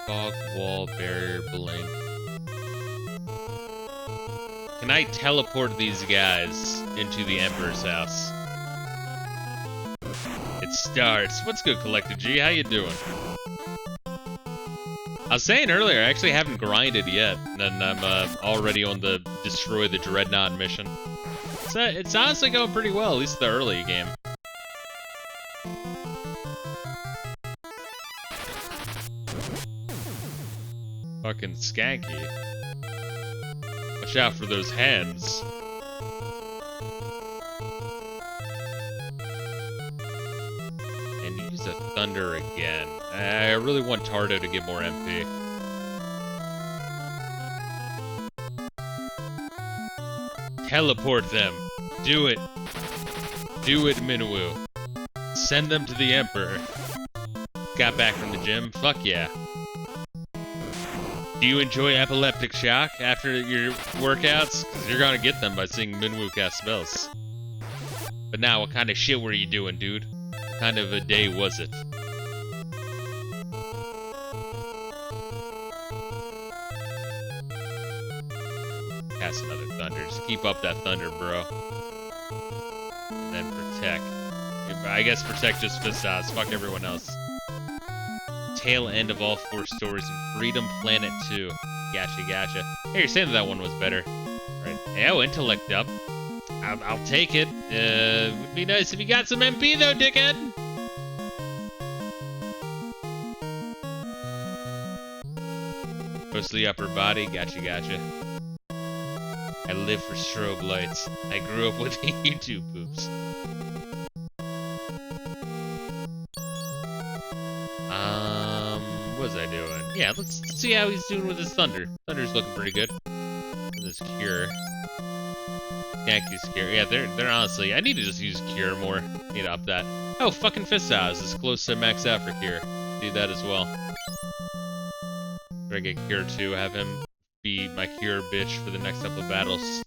Speaker 1: Fog wall barrier blink. Can I teleport these guys into the Emperor's house? It starts. What's good, Collective G? How you doing? I was saying earlier, I actually haven't grinded yet, and I'm already on the Destroy the Dreadnought mission. It's honestly going pretty well, at least the early game. Fucking skanky. Watch out for those hands. And use a thunder again. I really want Tardo to get more MP. Teleport them. Do it. Do it, Minwu. Send them to the Emperor. Got back from the gym? Fuck yeah. Do you enjoy epileptic shock after your workouts? Because you're gonna get them by seeing Minwu cast spells. But now, what kind of shit were you doing, dude? What kind of a day was it? Cast another thunder. Just keep up that thunder, bro. And then protect. I guess protect just Fistos. Fuck everyone else. Tail end of all 4 stories in Freedom Planet 2. Gotcha, gotcha. Hey, you're saying that one was better. Right. Oh, intellect up. I'll take it. Would be nice if you got some MP though, dickhead. Mostly upper body. Gotcha, gotcha. I live for strobe lights. I grew up with YouTube poops. What was I doing? Yeah, let's see how he's doing with his thunder. Thunder's looking pretty good. And this cure. Skanky's cure. Yeah, they're honestly. I need to just use cure more. Need to up that. Oh, fucking Fistos is close to max out for cure. Do that as well. Try to get cure 2. Have him be my cure bitch for the next couple of battles.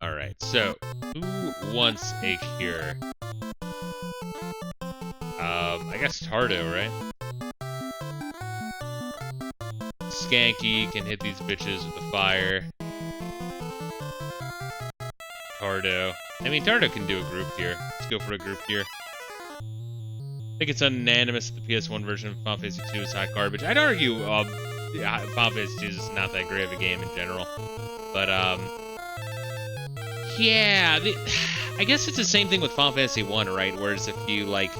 Speaker 1: Alright, so, who wants a cure? I guess Tardo, right? Skanky can hit these bitches with the fire. Tardo. I mean, Tardo can do a group cure. Let's go for a group cure. I think it's unanimous that the PS1 version of Final Fantasy 2 is hot garbage. I'd argue, Final Fantasy 2 is not that great of a game in general. But, yeah, I guess it's the same thing with Final Fantasy 1, right? Whereas if you, like...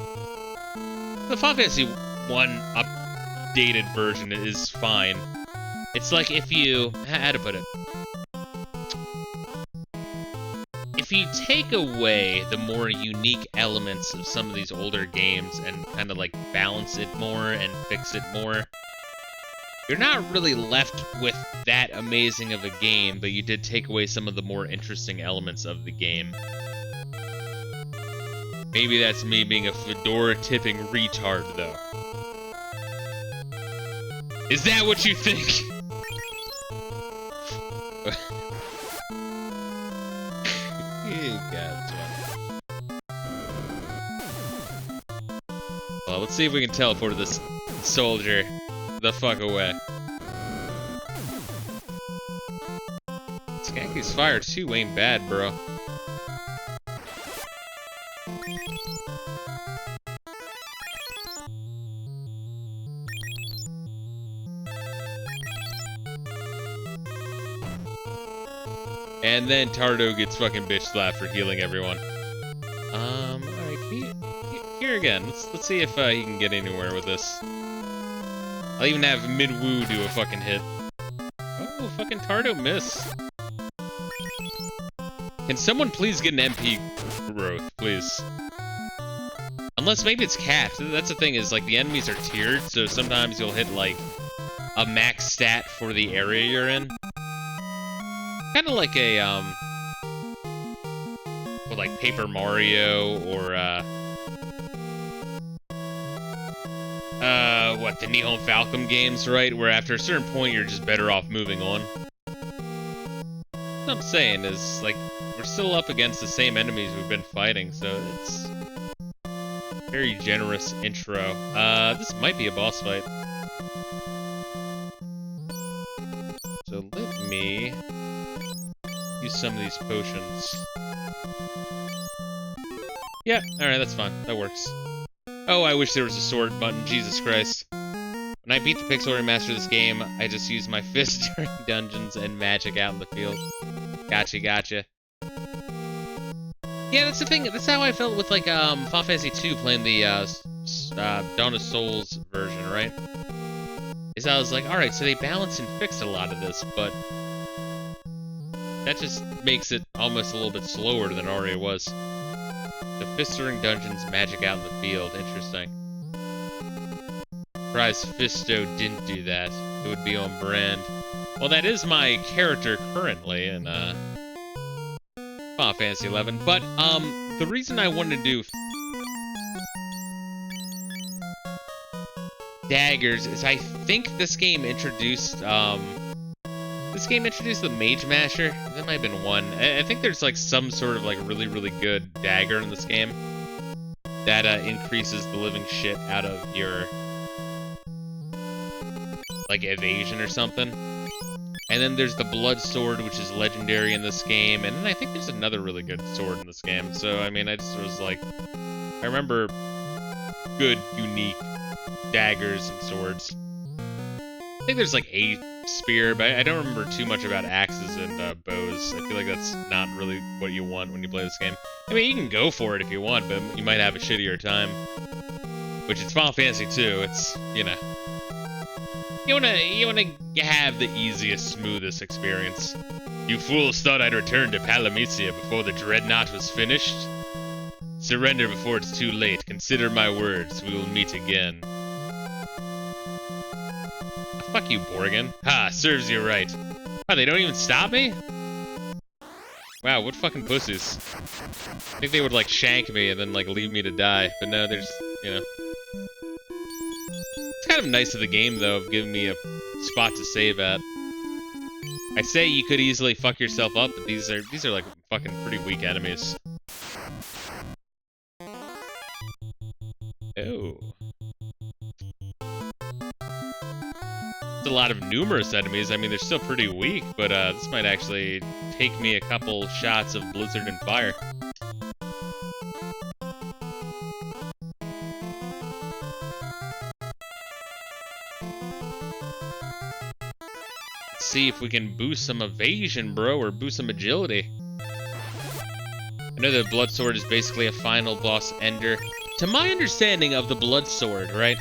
Speaker 1: The Final Fantasy 1 updated version is fine. It's like if you... How to put it? If you take away the more unique elements of some of these older games and kind of, like, balance it more and fix it more, you're not really left with that amazing of a game, but you did take away some of the more interesting elements of the game. Maybe that's me being a fedora-tipping retard, though. Is that what you think? You got one. Well, let's see if we can teleport this soldier the fuck away. Skanky's fire too ain't bad, bro. And then Tardo gets fucking bitch slapped for healing everyone. Alright, can you here again? Let's see if he can get anywhere with this. I'll even have Mid-Woo do a fucking hit. Oh, fucking Tardo miss. Can someone please get an MP growth, please? Unless maybe it's capped. That's the thing, is like the enemies are tiered, so sometimes you'll hit like a max stat for the area you're in. Kind of like a, well, like Paper Mario or, what, the Nihon Falcom games, right? Where after a certain point, you're just better off moving on. What I'm saying is, like, we're still up against the same enemies we've been fighting, so it's very generous intro. This might be a boss fight. So let me use some of these potions. Yeah, alright, that's fine. That works. Oh, I wish there was a sword button. Jesus Christ. When I beat the pixel remaster of this game, I just used my fist during dungeons and magic out in the field. Gotcha, gotcha. Yeah, that's the thing. That's how I felt with, like, Final Fantasy 2 playing the, Dawn of Souls version, right? Is I was like, alright, so they balanced and fixed a lot of this, but that just makes it almost a little bit slower than it already was. The fist during dungeons, magic out in the field. Interesting. Surprised Fisto didn't do that. It would be on brand. Well, that is my character currently in Final Fantasy 11. But the reason I wanted to do daggers is I think this game introduced the Mage Masher. That might have been one. I think there's like some sort of like really good dagger in this game that increases the living shit out of your like evasion or something. And then there's the Blood Sword, which is legendary in this game. And then I think there's another really good sword in this game. So I mean, I just was like, I remember good, unique daggers and swords. I think there's like a spear, but I don't remember too much about axes and bows. I feel like that's not really what you want when you play this game. I mean, you can go for it if you want, but you might have a shittier time. Which it's Final Fantasy 2. It's, you know, you wanna have the easiest, smoothest experience. You fools thought I'd return to Palamecia before the Dreadnought was finished? Surrender before it's too late. Consider my words. We will meet again. Fuck you, Borgin. Ha, serves you right. Wow, they don't even stop me? Wow, what fucking pussies. I think they would, like, shank me and then, like, leave me to die. But no, they're just, you know. It's kind of nice of the game, though, of giving me a spot to save at. I say you could easily fuck yourself up, but these are like, fucking pretty weak enemies. Oh. A lot of numerous enemies. I mean, they're still pretty weak, but this might actually take me a couple shots of Blizzard and Fire. Let's see if we can boost some evasion, bro, or boost some agility. I know the Blood Sword is basically a final boss ender. To my understanding of the Blood Sword, right?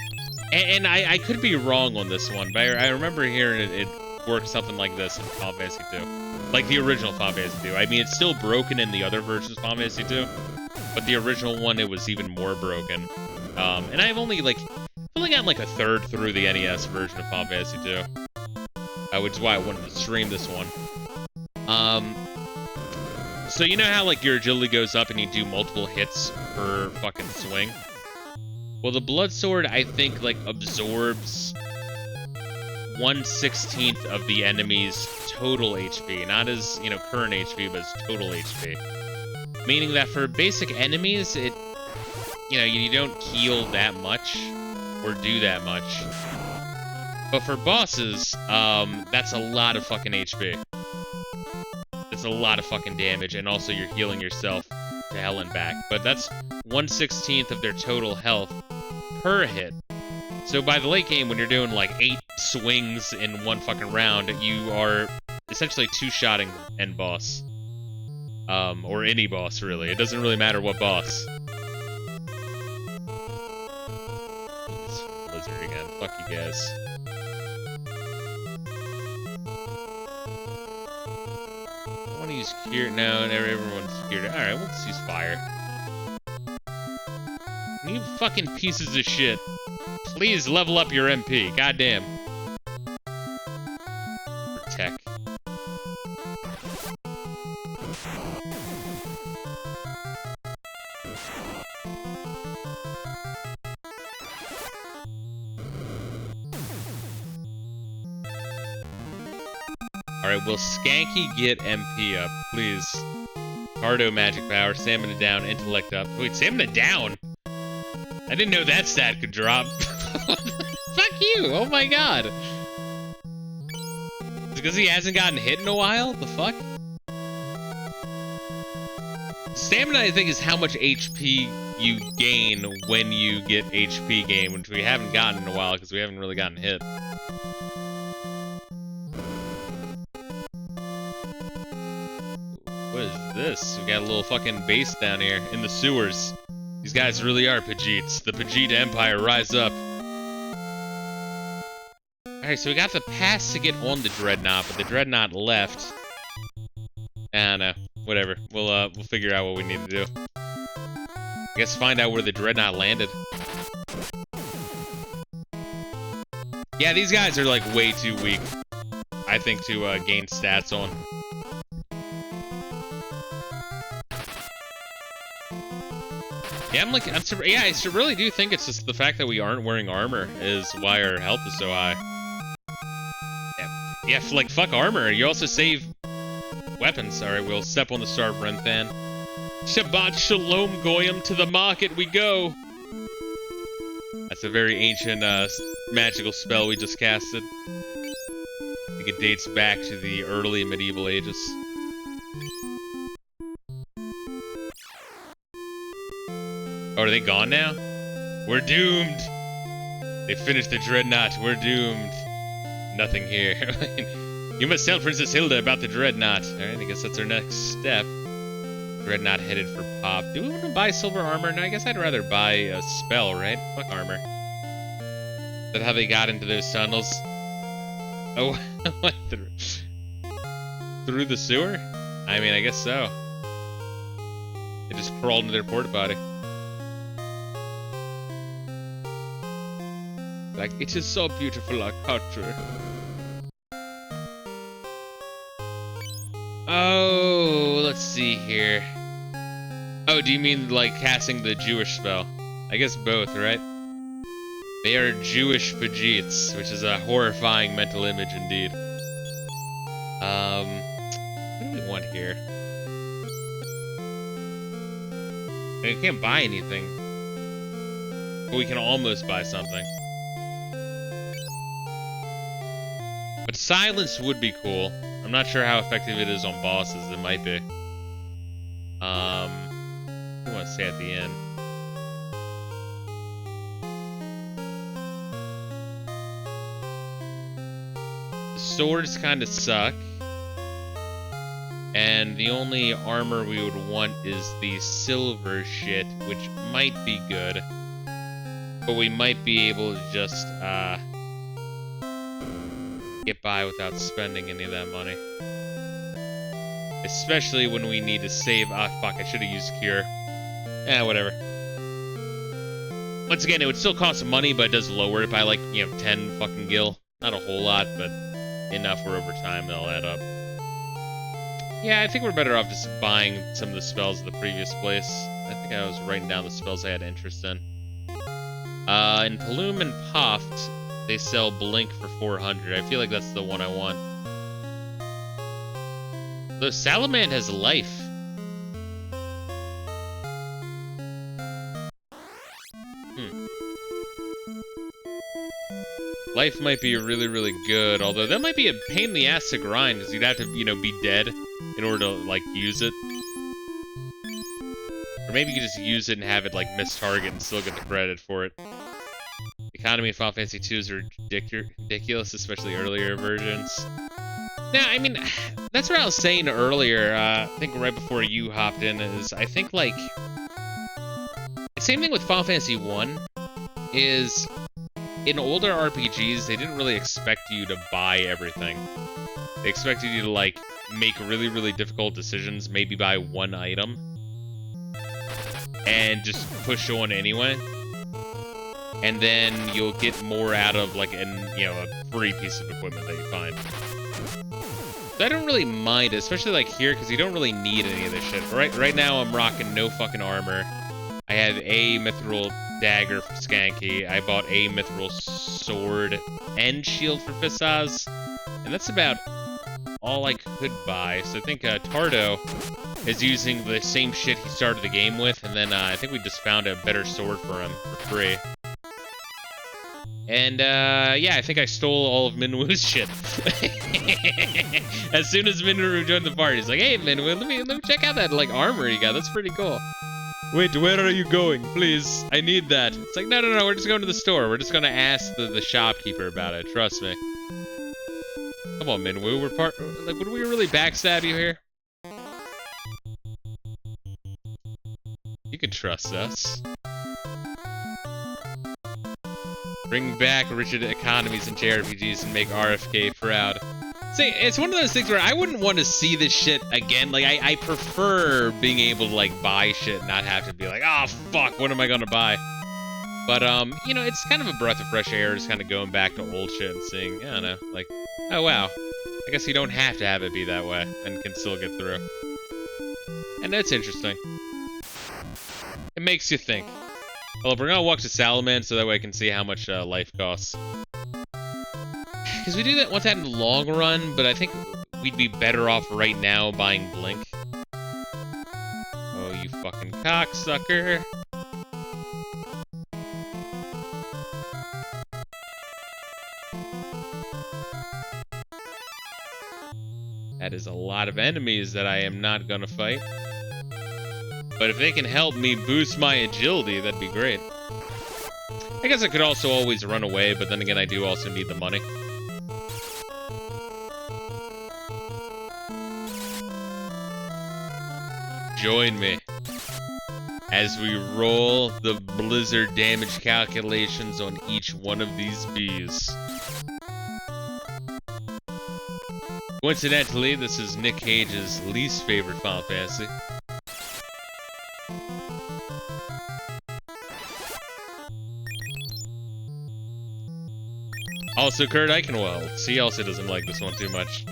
Speaker 1: And I could be wrong on this one, but I remember hearing it work something like this in Final Fantasy 2. Like the original Final Fantasy 2. I mean, it's still broken in the other versions of Final Fantasy 2, but the original one, it was even more broken. And I've only gotten like a third through the NES version of Final Fantasy 2. Which is why I wanted to stream this one. So you know how like your agility goes up and you do multiple hits per fucking swing? Well, the Blood Sword, I think, like, absorbs 1/16 of the enemy's total HP. Not as, you know, current HP, but as total HP. Meaning that for basic enemies, you know, you don't heal that much or do that much. But for bosses, that's a lot of fucking HP. That's a lot of fucking damage, and also you're healing yourself to hell and back. But that's 1/16 of their total health per hit. So by the late game, when you're doing like 8 swings in one fucking round, you are essentially two-shotting the end boss. Or any boss, really. It doesn't really matter what boss. It's Blizzard again. Fuck you guys. I want to use Cure. No, everyone's cured. Alright, we'll just use Fire. You fucking pieces of shit. Please level up your MP. Goddamn. Protect. Alright, will Skanky get MP up, please? Cardo magic power, stamina down, intellect up. Wait, stamina down? I didn't know that stat could drop. Fuck you! Oh my god! Is it because he hasn't gotten hit in a while? The fuck? Stamina, I think, is how much HP you gain when you get HP gain, which we haven't gotten in a while because we haven't really gotten hit. What is this? We got a little fucking base down here in the sewers. These guys really are Pajits. The Pajit Empire, rise up. Alright, so we got the pass to get on the Dreadnought, but the Dreadnought left. I don't know. Whatever. We'll figure out what we need to do. I guess find out where the Dreadnought landed. Yeah, these guys are like way too weak, I think, to gain stats on. Yeah, I really do think it's just the fact that we aren't wearing armor is why our health is so high. Yeah, like, fuck armor. You also save weapons. Alright, we'll step on the star of Renthan. Shabbat Shalom Goyim, to the market we go! That's a very ancient, magical spell we just casted. I think it dates back to the early medieval ages. Oh, are they gone now? We're doomed! They finished the Dreadnought. We're doomed. Nothing here. You must tell Princess Hilda about the Dreadnought. Alright, I guess that's our next step. Dreadnought headed for Pop. Do we want to buy silver armor? No, I guess I'd rather buy a spell, right? Fuck armor. Is that how they got into those tunnels? Oh, what? Through the sewer? I mean, I guess so. They just crawled into their porta potty. Like, it is so beautiful, our culture. Oh, let's see here. Oh, do you mean, like, casting the Jewish spell? I guess both, right? They are Jewish Pajits, which is a horrifying mental image indeed. What do we want here? We can't buy anything. But we can almost buy something. But silence would be cool. I'm not sure how effective it is on bosses. It might be. I want to say at the end. The swords kind of suck. And the only armor we would want is the silver shit, which might be good. But we might be able to just, get by without spending any of that money. Especially when we need to save. Ah, fuck, I should have used Cure. Eh, whatever. Once again, it would still cost some money, but it does lower it by, like, 10 fucking gil. Not a whole lot, but enough where over time they'll add up. Yeah, I think we're better off just buying some of the spells of the previous place. I think I was writing down the spells I had interest in. In Palum and Poft, they sell Blink for 400. I feel like that's the one I want. Though Salamand has life. Life might be really, really good, although that might be a pain in the ass to grind, because you'd have to, you know, be dead in order to, like, use it. Or maybe you could just use it and have it, like, miss target and still get the credit for it. The economy of Final Fantasy 2 is ridiculous, especially earlier versions. Now, I mean, that's what I was saying earlier, I think right before you hopped in, is I think, like... Same thing with Final Fantasy 1, is... In older RPGs, they didn't really expect you to buy everything. They expected you to, like, make really, really difficult decisions, maybe buy one item, and just push on anyway. And then you'll get more out of, like, a free piece of equipment that you find. So I don't really mind it, especially, like, here, because you don't really need any of this shit. Right now, I'm rocking no fucking armor. I have a mithril dagger for Skanky. I bought a mithril sword and shield for Fisaz. And that's about all I could buy. So I think Tardo is using the same shit he started the game with. And then I think we just found a better sword for him for free. And yeah, I think I stole all of Minwoo's shit. As soon as Minwoo joined the party, he's like, hey Minwoo, let me check out that like armor you got. That's pretty cool. Wait, where are you going? Please, I need that. It's like, no, we're just going to the store. We're just gonna ask the shopkeeper about it. Trust me. Come on, Minwoo. Like, would we really backstab you here? You can trust us. Bring back rigid economies in JRPGs and make RFK proud. See, it's one of those things where I wouldn't want to see this shit again. Like, I prefer being able to, like, buy shit and not have to be like, oh, fuck, what am I gonna buy? But, you know, it's kind of a breath of fresh air just kind of going back to old shit and seeing, I don't know, like, oh, wow. I guess you don't have to have it be that way and can still get through. And that's interesting. It makes you think. Well, we're gonna walk to Salamand so that way I can see how much life costs. Because we do want that in the long run, but I think we'd be better off right now buying Blink. Oh, you fucking cocksucker. That is a lot of enemies that I am not gonna fight. But if they can help me boost my agility, that'd be great. I guess I could also always run away, but then again, I do also need the money. Join me as we roll the blizzard damage calculations on each one of these bees. Coincidentally, this is Nick Cage's least favorite Final Fantasy. Also, Kurt Eichenwald. He also doesn't like this one too much.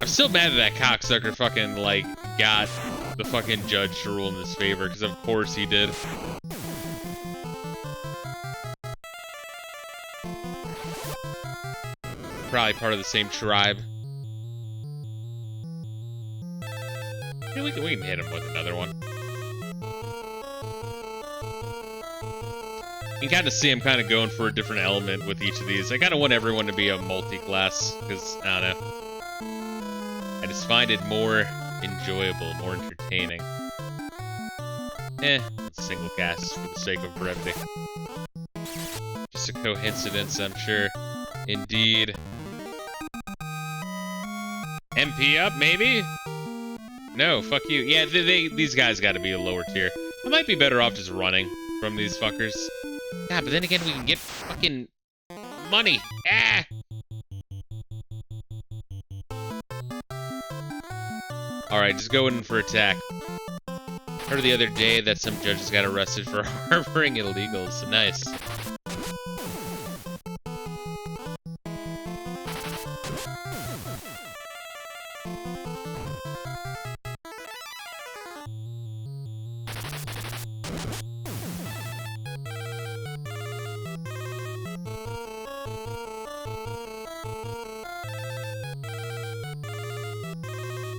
Speaker 1: I'm still mad that cocksucker fucking, like, got the fucking judge to rule in his favor, because of course he did. Probably part of the same tribe. Yeah, we can hit him with another one. You can kind of see him kind of going for a different element with each of these. I kind of want everyone to be a multi-class, because, I don't know. I just find it more enjoyable, more entertaining. It's a single cast for the sake of brevity. Just a coincidence, I'm sure. Indeed. MP up, maybe? No, fuck you. Yeah, these guys gotta be a lower tier. I might be better off just running from these fuckers. Yeah, but then again, we can get fucking money. Ah! Alright, just go in for attack. Heard the other day that some judges got arrested for harboring illegals. Nice.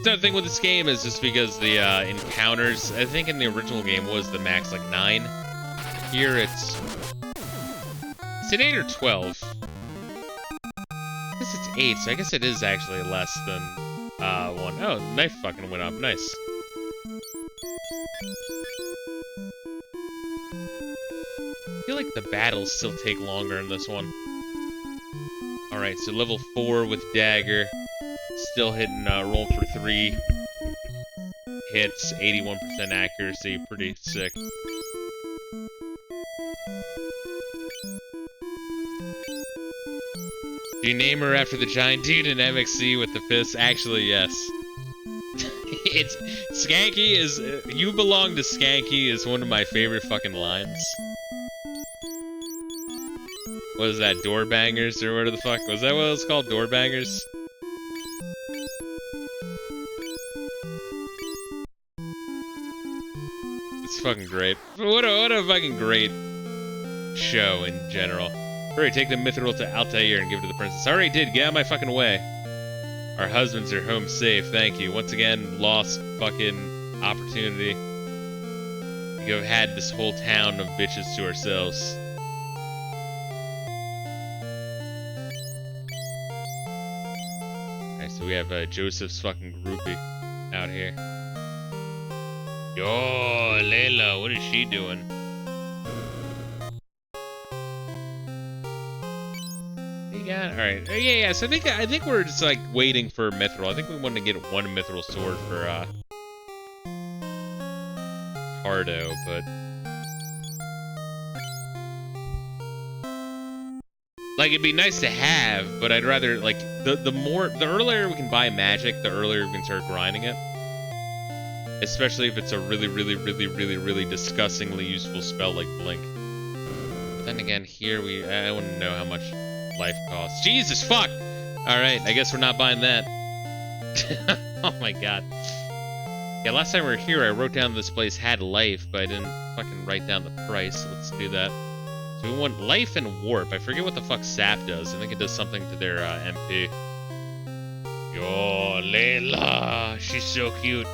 Speaker 1: The thing with this game is just because the encounters, I think in the original game was the max like 9. Here it's it 8 or 12? I guess it's 8, so I guess it is actually less than 1. Oh, knife fucking went up. Nice. I feel like the battles still take longer in this one. Alright, so level 4 with dagger. Still hitting, roll for 3 hits, 81% accuracy, pretty sick. Do you name her after the giant dude in MXC with the fist? Actually, yes. It's, Skanky is, you belong to Skanky is one of my favorite fucking lines. What is that, door bangers, or what the fuck? Was that what it was called, door bangers? It's fucking great. What a fucking great show in general. Hurry, take the mithril to Altair and give it to the princess. I already did. Get out of my fucking way. Our husbands are home safe. Thank you. Once again, lost fucking opportunity. We have had this whole town of bitches to ourselves. Alright, so we have Joseph's fucking groupie out here. Yo, Layla, what is she doing? Alright. Yeah, so I think we're just like waiting for mithril. I think we want to get one mithril sword for Hardo, but like it'd be nice to have, but I'd rather like the earlier we can buy magic, the earlier we can start grinding it. Especially if it's a really disgustingly useful spell like Blink. But then again, here I want to know how much life costs. Jesus fuck! Alright, I guess we're not buying that. Oh my god. Yeah, last time we were here, I wrote down this place had life, but I didn't fucking write down the price, so let's do that. So we want life and warp. I forget what the fuck sap does. I think it does something to their MP. Yo, Layla! She's so cute.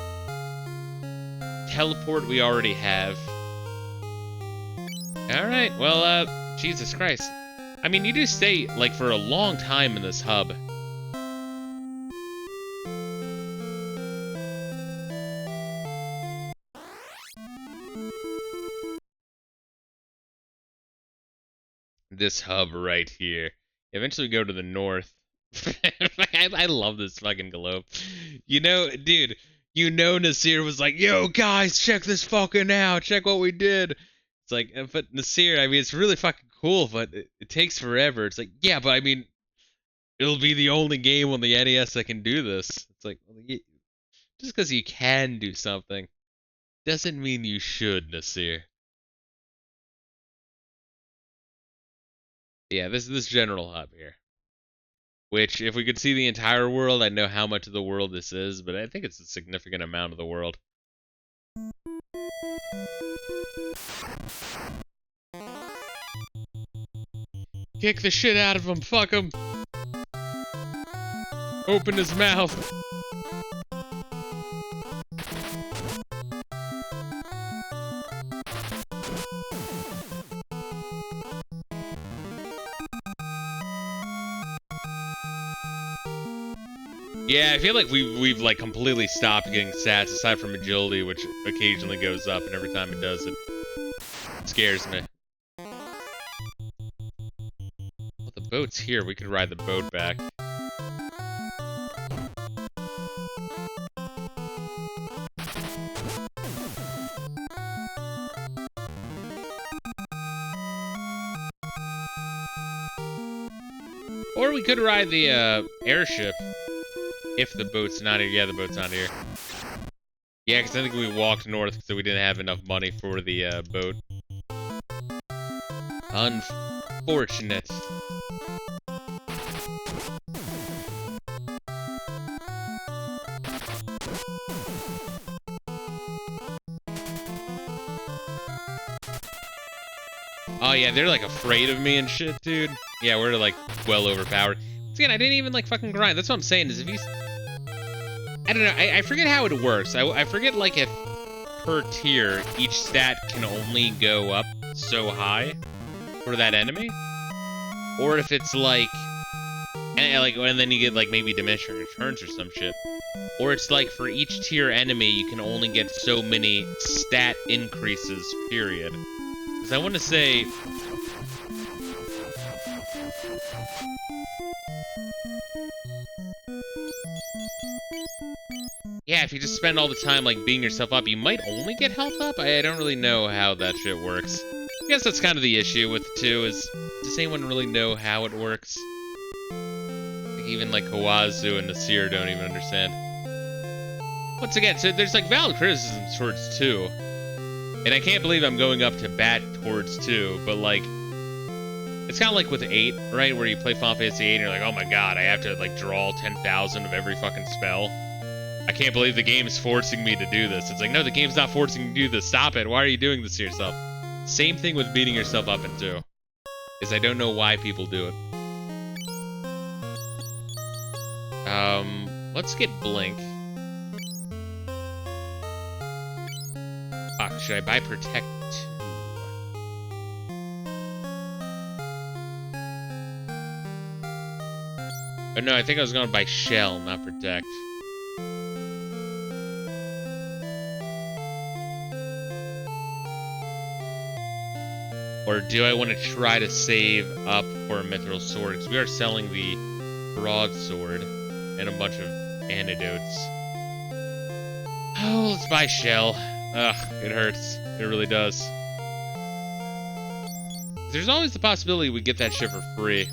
Speaker 1: Teleport we already have. Alright, well, Jesus Christ. I mean, you do stay, like, for a long time in this hub. This hub right here. Eventually go to the north. I love this fucking globe. You know, dude, you know Nasir was like, yo, guys, check this fucking out. Check what we did. It's like, but Nasir, I mean, it's really fucking cool, but it takes forever. It's like, yeah, but I mean, it'll be the only game on the NES that can do this. It's like, just because you can do something doesn't mean you should, Nasir. Yeah, this general hub here. Which, if we could see the entire world, I'd know how much of the world this is, but I think it's a significant amount of the world. Kick the shit out of him, fuck him! Open his mouth! Yeah, I feel like we've like completely stopped getting stats aside from agility, which occasionally goes up, and every time it does, it scares me. Well, the boat's here. We could ride the boat back. Or we could ride the airship. If the boat's not here. Yeah, the boat's not here. Yeah, because I think we walked north because we didn't have enough money for the boat. Unfortunate. Oh yeah, they're like afraid of me and shit, dude. Yeah, we're like well overpowered. Again, I didn't even like fucking grind. That's what I'm saying is if you... I don't know, I forget how it works. I forget like if per tier, each stat can only go up so high for that enemy. Or if it's like... And then you get like maybe diminishing returns or some shit. Or it's like for each tier enemy, you can only get so many stat increases, period. Because I want to say... Yeah, if you just spend all the time, like, beating yourself up, you might only get health up? I don't really know how that shit works. I guess that's kind of the issue with it, too, is... Does anyone really know how it works? Like, even, like, Kawazu and Nasir don't even understand. Once again, so there's, like, valid criticisms towards 2. And I can't believe I'm going up to bat towards 2, but, like... It's kind of like with 8, right? Where you play Final Fantasy 8 and you're like, oh my god, I have to, like, draw 10,000 of every fucking spell. I can't believe the game's forcing me to do this. It's like, no, the game's not forcing you to do this. Stop it. Why are you doing this to yourself? Same thing with beating yourself up in 2. Is I don't know why people do it. Let's get Blink. Fuck, should I buy Protect 2? Oh no, I think I was gonna buy Shell, not Protect. Or do I want to try to save up for a Mithril Sword? Because we are selling the Broadsword and a bunch of antidotes. Oh, let's buy Shell. Ugh, it hurts. It really does. There's always the possibility we get that shit for free.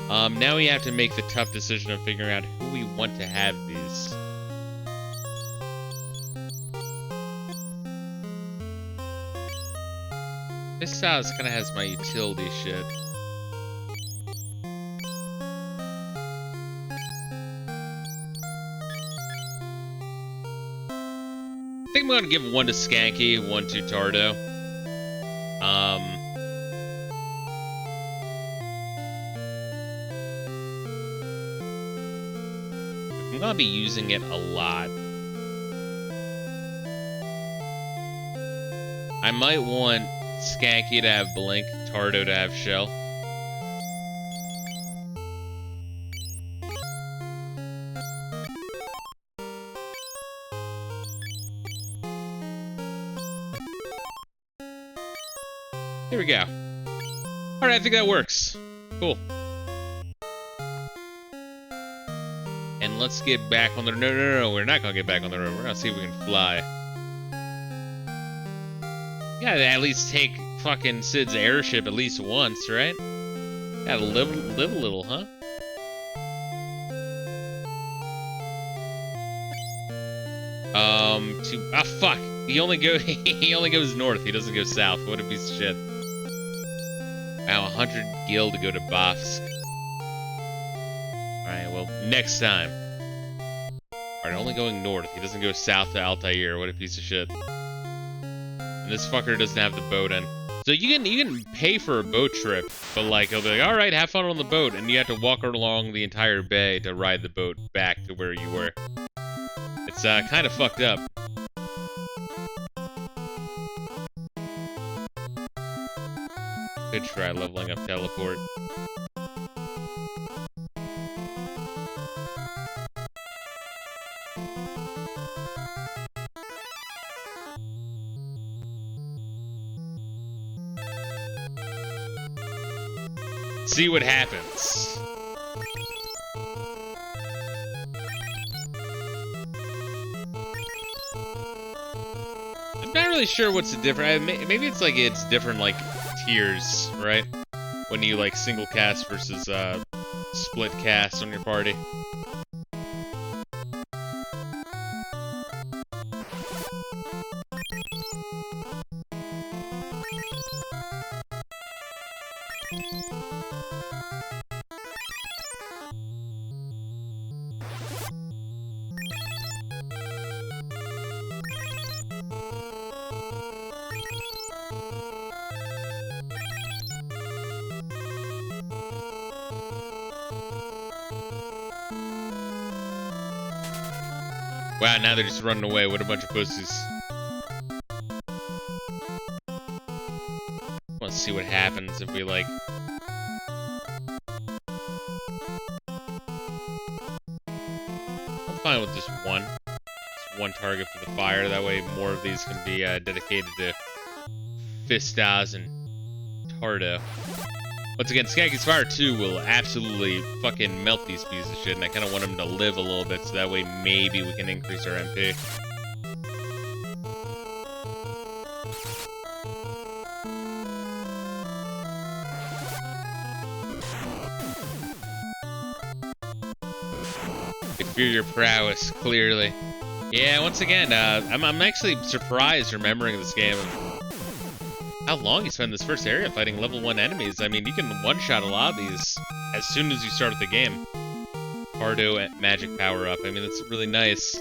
Speaker 1: Now we have to make the tough decision of figuring out who we want to have these. This house kind of has my utility shit. I think I'm gonna give 1 to Skanky, 1 to Tardo. I'm gonna be using it a lot. I might want Skanky to have Blink, Tardo to have Shell. Here we go. Alright, I think that works. Cool. And let's get back on the... No, we're not gonna get back on the road. We're gonna see if we can fly. Yeah, at least take fucking Sid's airship at least once, right? Gotta live a little, huh? Fuck. He only goes north. He doesn't go south. What a piece of shit. Wow, 100 gil to go to Bafsk. Alright, well, next time. Alright, only going north. He doesn't go south to Altair. What a piece of shit. And this fucker doesn't have the boat in. So you can pay for a boat trip, but like he'll be like, alright, have fun on the boat, and you have to walk along the entire bay to ride the boat back to where you were. It's kind of fucked up. Could try leveling up teleport. See what happens. I'm not really sure what's the difference. Maybe it's like it's different like tiers, right? When you like single cast versus split cast on your party. Wow, now they're just running away. What a bunch of pussies. Let's see what happens if we, like... I'm fine with just one. Just one target for the fire. That way more of these can be dedicated to Fistos and Tardo. Once again, Skaggy's Fire 2 will absolutely fucking melt these pieces of shit, and I kind of want them to live a little bit, so that way maybe we can increase our MP. I can feel your prowess, clearly. Yeah, once again, I'm actually surprised remembering this game. How long you spend this first area fighting level 1 enemies. I mean, you can one-shot a lot of these as soon as you start the game. Pardo magic power-up. I mean, that's really nice.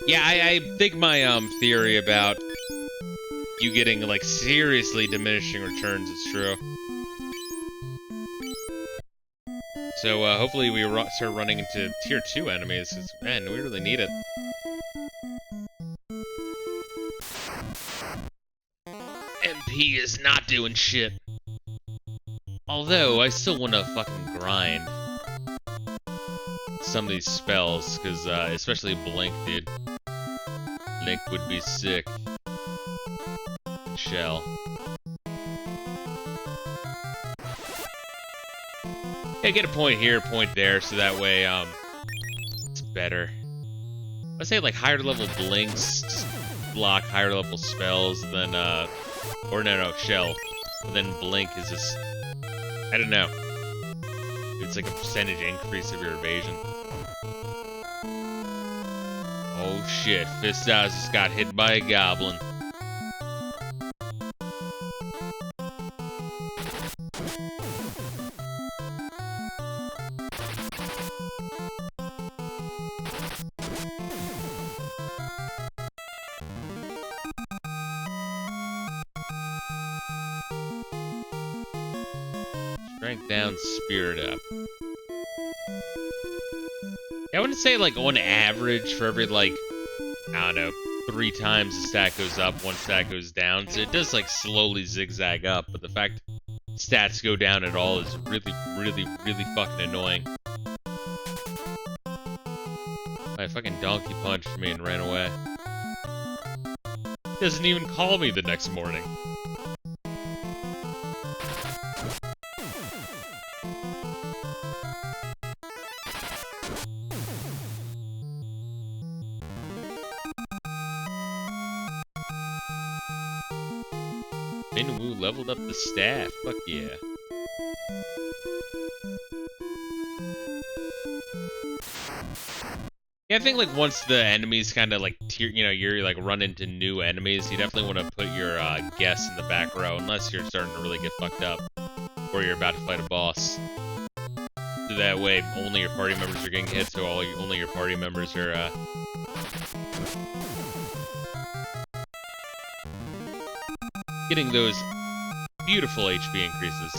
Speaker 1: Yeah, I think my theory about you getting, like, seriously diminishing returns is true. So, hopefully we start running into Tier 2 enemies, because, man, we really need it. MP is not doing shit. Although, I still want to fucking grind some of these spells, because, especially Blink, dude. Blink would be sick. Shell. Yeah, get a point here, a point there, so that way, it's better. Let's say, like, higher level Blinks just block higher level spells than, or no, Shell. But then Blink is just... I don't know. It's like a percentage increase of your evasion. Oh shit, Fistos just got hit by a goblin. Strength down, spirit up. Yeah, I wouldn't say, like, on average for every, like, I don't know, 3 times the stat goes up, 1 stat goes down. So it does, like, slowly zigzag up, but the fact stats go down at all is really, really, really fucking annoying. My fucking donkey punched me and ran away. Doesn't even call me the next morning. Minwoo leveled up the staff. Fuck yeah. Yeah, I think like once the enemies kind of like you're like run into new enemies, you definitely want to put your guests in the back row, unless you're starting to really get fucked up, or you're about to fight a boss. So that way, only your party members are getting hit, so only your party members are getting those beautiful HP increases.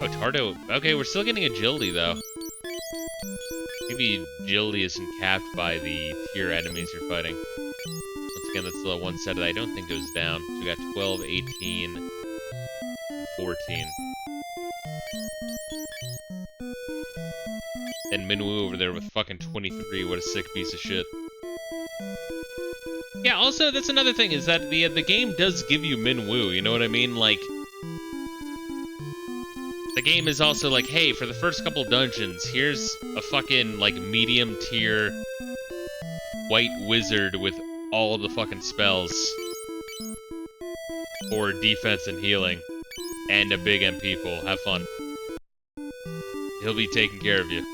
Speaker 1: Oh, Tardo. Okay, we're still getting agility, though. Maybe agility isn't capped by the tier enemies you're fighting. Once again, that's the one set that I don't think goes down. So we got 12, 18, and 14. And Minwoo over there with fucking 23. What a sick piece of shit. Yeah, also, that's another thing, is that the game does give you Minwoo, you know what I mean? Like, the game is also like, hey, for the first couple dungeons, here's a fucking, like, medium-tier white wizard with all the fucking spells for defense and healing, and a big MP pool. Have fun. He'll be taking care of you.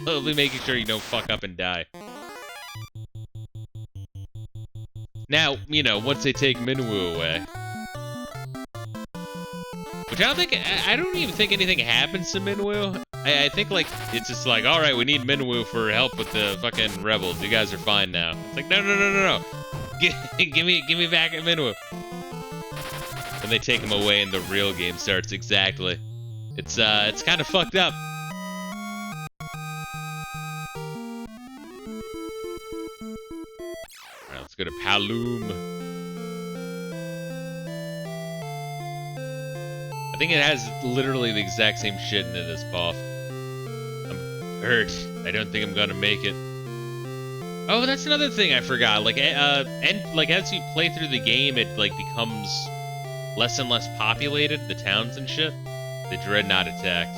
Speaker 1: He'll be making sure you don't fuck up and die. Now, you know, once they take Minwoo away, Which I don't even think anything happens to Minwoo. I think, like, it's just like, alright, we need Minwoo for help with the fucking rebels. You guys are fine now. It's like, no. Give me back Minwoo. And they take him away and the real game starts, exactly. It's kind of fucked up. Alright, let's go to Paloom. I think it has literally the exact same shit in it as Poff. I'm hurt. I don't think I'm gonna make it. Oh, that's another thing I forgot. Like, and like as you play through the game, it like becomes less and less populated. The towns and shit. The Dreadnought attacked.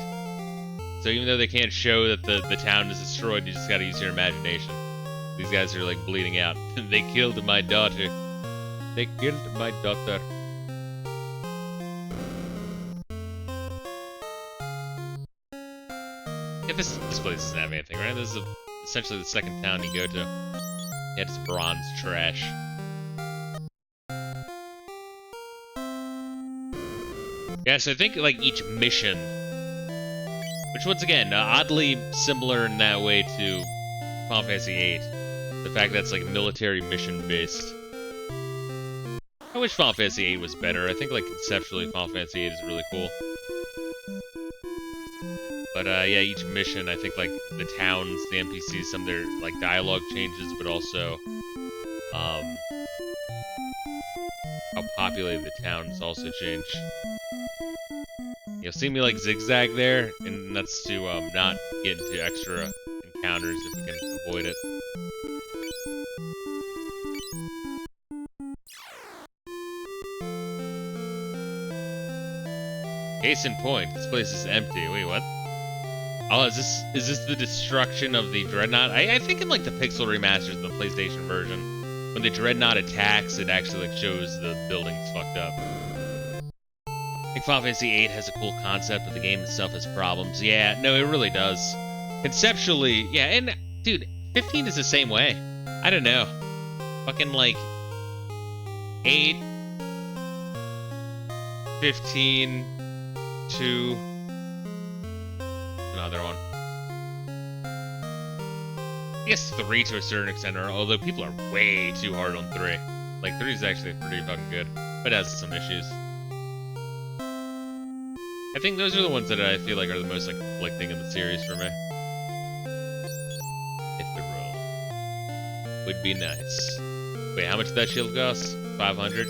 Speaker 1: So even though they can't show that the town is destroyed, you just gotta use your imagination. These guys are like bleeding out. They killed my daughter. They killed my daughter. Yeah, this place doesn't have anything, right? This is essentially the second town you go to. Yeah, it's bronze trash. Yeah, so I think like each mission, which once again, oddly similar in that way to Final Fantasy VIII. The fact that it's like military mission based. I wish Final Fantasy VIII was better. I think like conceptually Final Fantasy VIII is really cool. But yeah, each mission, I think like the towns, the NPCs, some of their like dialogue changes, but also how populated the towns also change. You'll see me like zigzag there, and that's to not get into extra encounters if we can avoid it. Case in point, this place is empty. Wait, what? Oh, is this the destruction of the Dreadnought? I think in like the pixel remasters of the PlayStation version, when the Dreadnought attacks, it actually like shows the buildings fucked up. I think Final Fantasy VIII has a cool concept, but the game itself has problems. Yeah, no, it really does. Conceptually, yeah, and dude, 15 is the same way. I don't know. Fucking like 8, 15, 2. Another one. I guess 3 to a certain extent, although people are way too hard on 3. Like 3 is actually pretty fucking good, but it has some issues. I think those are the ones that I feel like are the most like conflicting in the series for me. If the roll would be nice. Wait, how much did that shield cost? 500?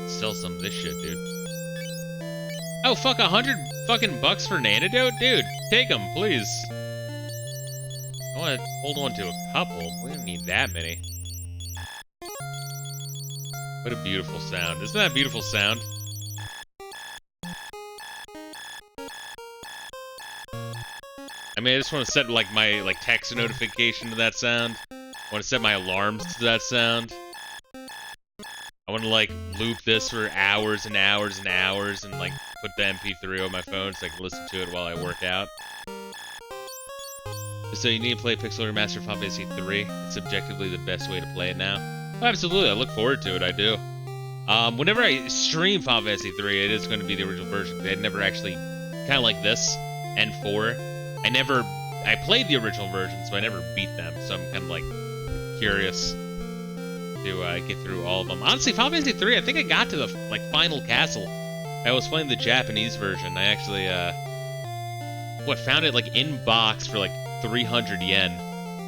Speaker 1: Sell some of this shit, dude. Oh fuck, 100 fucking bucks for an antidote? Dude, take them, please. I want to hold on to a couple. We don't need that many. What a beautiful sound. Isn't that a beautiful sound? I mean, I just want to set like my like text notification to that sound. I want to set my alarms to that sound. I want to like loop this for hours and hours and hours and like put the MP3 on my phone so I can listen to it while I work out. So you need to play Pixel Remastered Final Fantasy 3. It's objectively the best way to play it now. Oh, absolutely, I look forward to it, I do. Whenever I stream Final Fantasy 3, it is going to be the original version. I'd never actually, kind of like this, and 4. I played the original version, so I never beat them. So I'm kind of like curious to get through all of them. Honestly, Final Fantasy 3, I think I got to the like final castle. I was playing the Japanese version. I actually found it like in box for like 300 yen,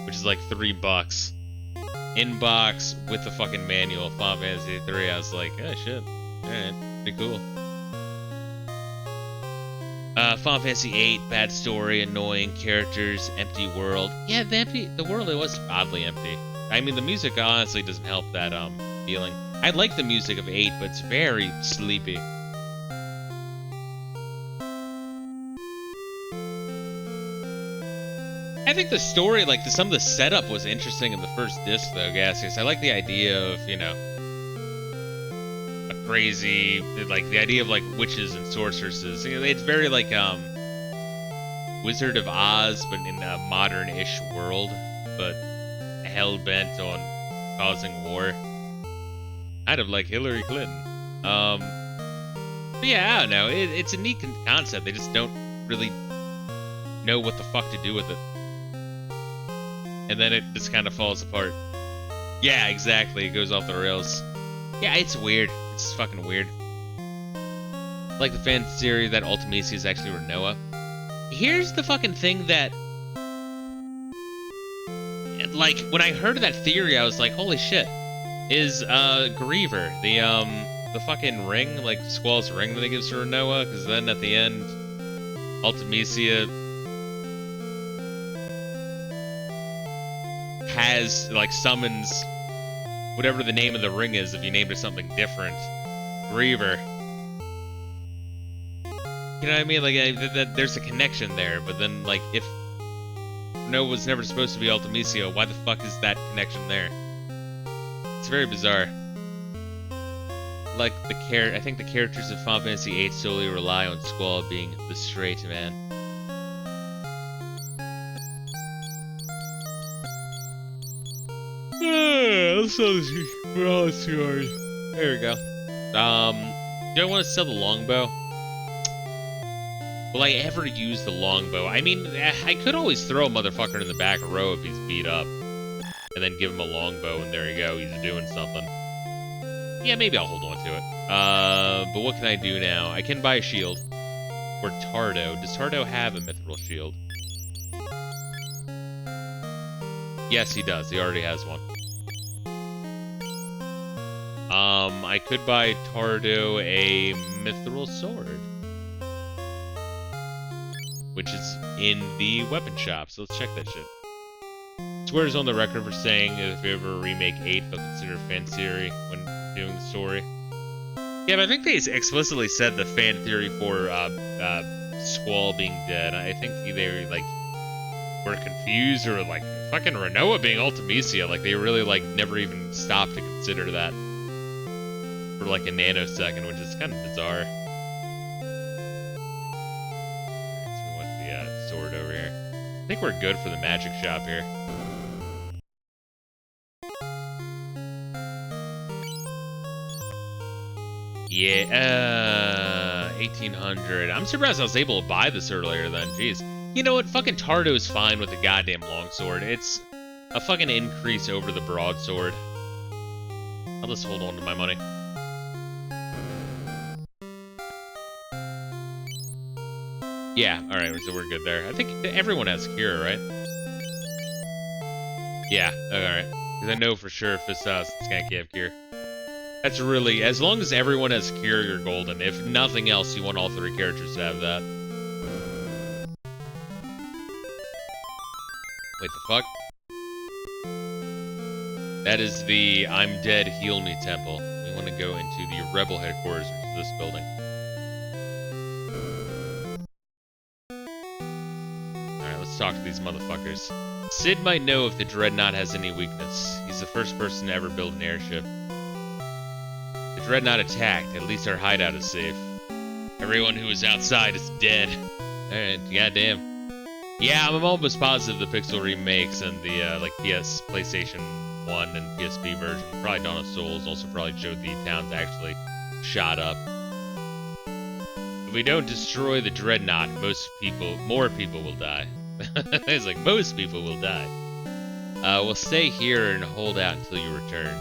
Speaker 1: which is like $3. In box with the fucking manual of Final Fantasy 3. I was like, oh shit, alright, pretty cool. Final Fantasy 8, bad story, annoying characters, empty world. Yeah, the world, it was oddly empty. I mean, the music honestly doesn't help that feeling. I like the music of 8, but it's very sleepy. I think the story, like some of the setup was interesting in the first disc, though, Gaseous. I like the idea of, you know, a crazy, like the idea of like witches and sorceresses. You know, it's very like Wizard of Oz, but in a modern-ish world, but hell bent on causing war. Kind of like Hillary Clinton. But But yeah, I don't know. It's a neat concept. They just don't really know what the fuck to do with it. And then it just kind of falls apart. Yeah, exactly. It goes off the rails. Yeah, it's weird. It's fucking weird. Like the fan theory that Ultimacia is actually Renoa. Here's the fucking thing that... Like, when I heard of that theory, I was like, holy shit. Is, Griever, the fucking ring, like, Squall's ring that he gives to Renoa? Because then at the end, Ultimacia has, like, summons whatever the name of the ring is if you named it something different. Griever. You know what I mean? Like, there's a connection there, but then, like, if Renoa was never supposed to be Ultimacia, why the fuck is that connection there? It's very bizarre. Like, I think the characters of Final Fantasy VIII solely rely on Squall being the straight man. Yeah, let's sell this story. There we go. Do I want to sell the longbow? Will I ever use the longbow? I mean, I could always throw a motherfucker in the back row if he's beat up. And then give him a longbow, and there you go, he's doing something. Yeah, maybe I'll hold on to it. But what can I do now? I can buy a shield. Or Tardo. Does Tardo have a mithril shield? Yes, he does. He already has one. I could buy Tardo a mithril sword. Which is in the weapon shop, so let's check that shit. Swears on the record for saying that if we ever remake 8, they'll consider fan theory when doing the story. Yeah, but I think they explicitly said the fan theory for Squall being dead. I think they like were confused or like fucking Renoa being Ultimacia. Like they really like never even stopped to consider that for like a nanosecond, which is kind of bizarre. So we want the sword over here. I think we're good for the magic shop here. Yeah, 1800. I'm surprised I was able to buy this earlier then. Jeez. You know what? Fucking Tardo's fine with the goddamn longsword. It's a fucking increase over the broadsword. I'll just hold on to my money. Yeah, alright, so we're good there. I think everyone has Cure, right? Yeah, alright. Because I know for sure Fisto and Skanky have Cure. That's really, as long as everyone has Cure, you're golden. If nothing else, you want all 3 characters to have that. Wait, the fuck? That is the I'm Dead, Heal Me temple. We want to go into the Rebel headquarters, which is this building. Alright, let's talk to these motherfuckers. Sid might know if the Dreadnought has any weakness. He's the first person to ever build an airship. The Dreadnought attacked. At least our hideout is safe. Everyone who was outside is dead. Alright, goddamn. Yeah, I'm almost positive the Pixel remakes and the, like, PlayStation 1 and PSP version, probably Dawn of Souls, also probably showed the towns actually shot up. If we don't destroy the Dreadnought, more people will die. It's like, most people will die. We'll stay here and hold out until you return.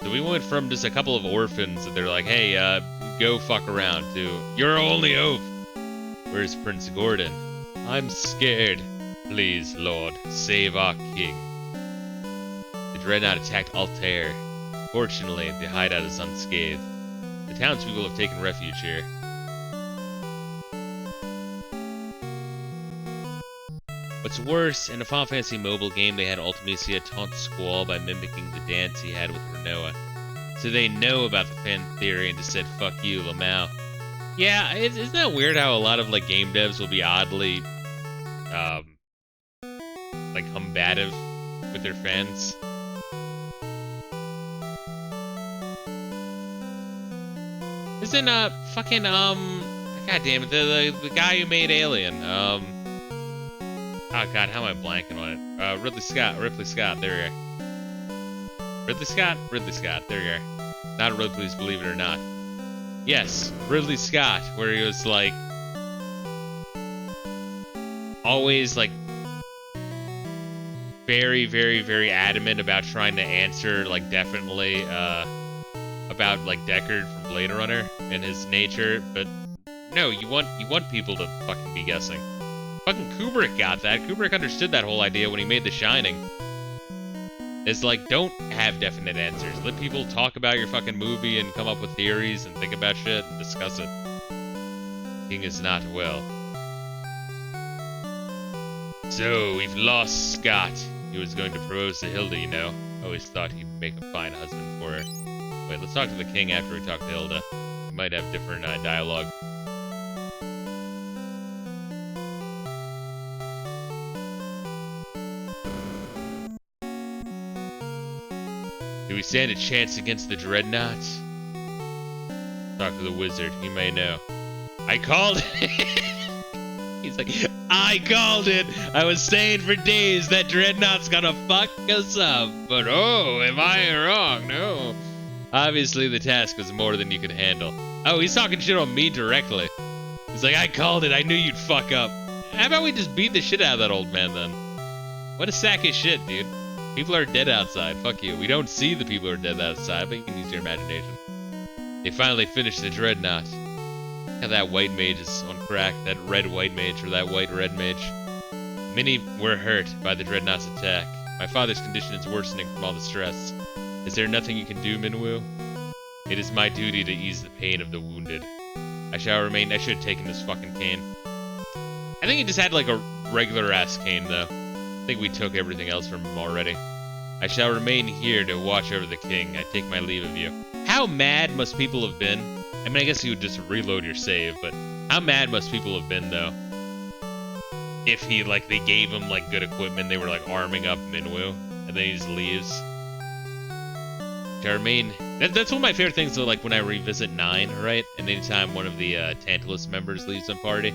Speaker 1: So we went from just a couple of orphans that they're like, hey, go fuck around, to, your only hope. Where's Prince Gordon? I'm scared. Please, Lord, save our king. The Dreadnought attacked Altair. Fortunately, the hideout is unscathed. The townspeople have taken refuge here. What's worse, in a Final Fantasy mobile game, they had Ultimacia taunt Squall by mimicking the dance he had with Renoa. So they know about the fan theory and just said, fuck you, Lamau. Yeah, isn't that weird how a lot of, like, game devs will be oddly, like, combative with their fans? Isn't, fucking, god damn it, the guy who made Alien, oh god, how am I blanking on it? Ripley Scott, there you go. Ridley Scott, there you go. Not Ripley's Believe It or Not. Yes, Ridley Scott, where he was like always like very, very, very adamant about trying to answer like definitely about like Deckard from Blade Runner and his nature, but no, you want people to fucking be guessing. Fucking Kubrick got that. Kubrick understood that whole idea when he made The Shining. It's like, don't have definite answers. Let people talk about your fucking movie and come up with theories and think about shit and discuss it. King is not well. So, we've lost Scott. He was going to propose to Hilda, you know. Always thought he'd make a fine husband for her. Wait, let's talk to the king after we talk to Hilda. We might have different dialogue. Do we stand a chance against the dreadnoughts? Talk to the wizard. He may know. I called it! He's like, I called it! I was saying for days that dreadnought's gonna fuck us up. But oh, am I wrong? No. Obviously the task was more than you could handle. Oh, he's talking shit on me directly. He's like, I called it. I knew you'd fuck up. How about we just beat the shit out of that old man then? What a sack of shit, dude. People are dead outside. Fuck you. We don't see the people who are dead outside, but you can use your imagination. They finally finished the dreadnought. How that white mage is on crack. That red white mage or that white red mage. Many were hurt by the dreadnought's attack. My father's condition is worsening from all the stress. Is there nothing you can do, Minwoo? It is my duty to ease the pain of the wounded. I shall remain. I should have taken this fucking cane. I think he just had like a regular ass cane though. I think we took everything else from him already. I shall remain here to watch over the king. I take my leave of you. How mad must people have been? I mean, I guess you would just reload your save, but how mad must people have been, though? If he, like, they gave him, like, good equipment, they were, like, arming up Minwoo, and then he just leaves. Shall remain... That's one of my favorite things, though, like, when I revisit 9, right? And anytime one of the Tantalus members leaves on party.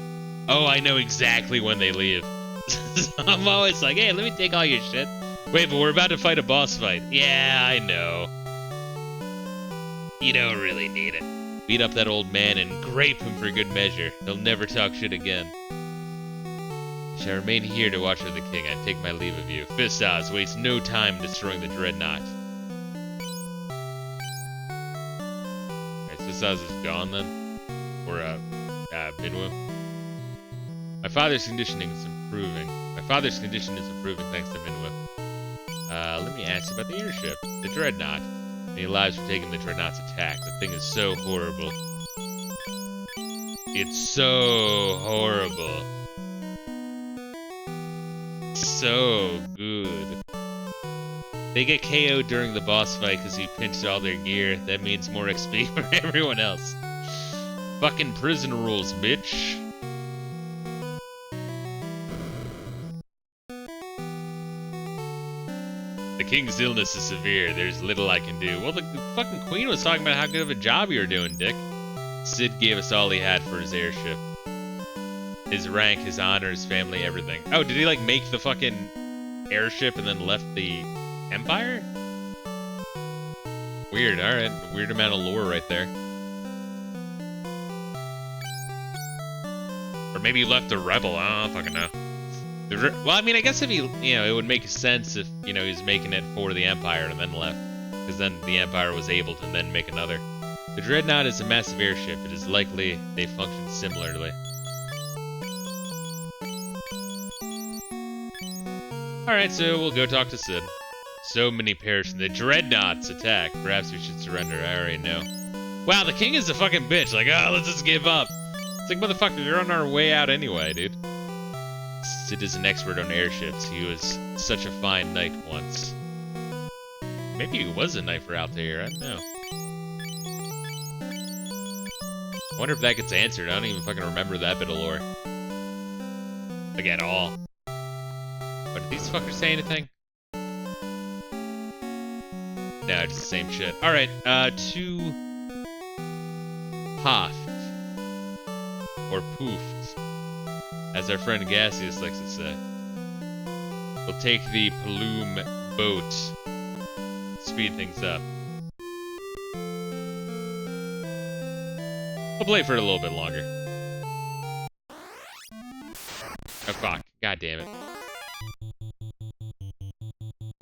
Speaker 1: Oh, I know exactly when they leave. So I'm always like, hey, let me take all your shit. Wait, but we're about to fight a boss fight. Yeah, I know. You don't really need it. Beat up that old man and grape him for good measure. He'll never talk shit again. I shall remain here to watch over the king. I take my leave of you. Fisto wastes no time destroying the dreadnought. Alright, Fisto is gone then? Or, Minwoo? My father's conditioning is improving. My father's condition is improving thanks to Minwoo. Let me ask you about the airship. The dreadnought. Many lives were taken in the dreadnought's attack. The thing is so horrible. It's so horrible. So good. They get KO'd during the boss fight because he pinched all their gear. That means more XP for everyone else. Fucking prison rules, bitch. The king's illness is severe. There's little I can do. Well, the fucking queen was talking about how good of a job you were doing, Dick. Sid gave us all he had for his airship. His rank, his honor, his family, everything. Oh, did he, like, make the fucking airship and then left the Empire? Weird, alright. Weird amount of lore right there. Or maybe he left the rebel. I don't fucking know. Well, I mean, I guess if he, you know, it would make sense if, you know, he was making it for the Empire and then left. Because then the Empire was able to then make another. The Dreadnought is a massive airship. It is likely they function similarly. Alright, so we'll go talk to Sid. So many perish in the Dreadnought's attack. Perhaps we should surrender. I already know. Wow, the king is a fucking bitch. Like, oh, let's just give up. It's like, motherfucker, you're on our way out anyway, dude. Sid is an expert on airships. He was such a fine knight once. Maybe he was a knight for Altair, I don't know. I wonder if that gets answered. I don't even fucking remember that bit of lore. Like, at all. But did these fuckers say anything? No, just the same shit. Alright, to... Hoft. Or Poofed. As our friend Gaseous likes to say. We'll take the Plume boat. Speed things up. We'll play for it a little bit longer. Oh, fuck. God damn it.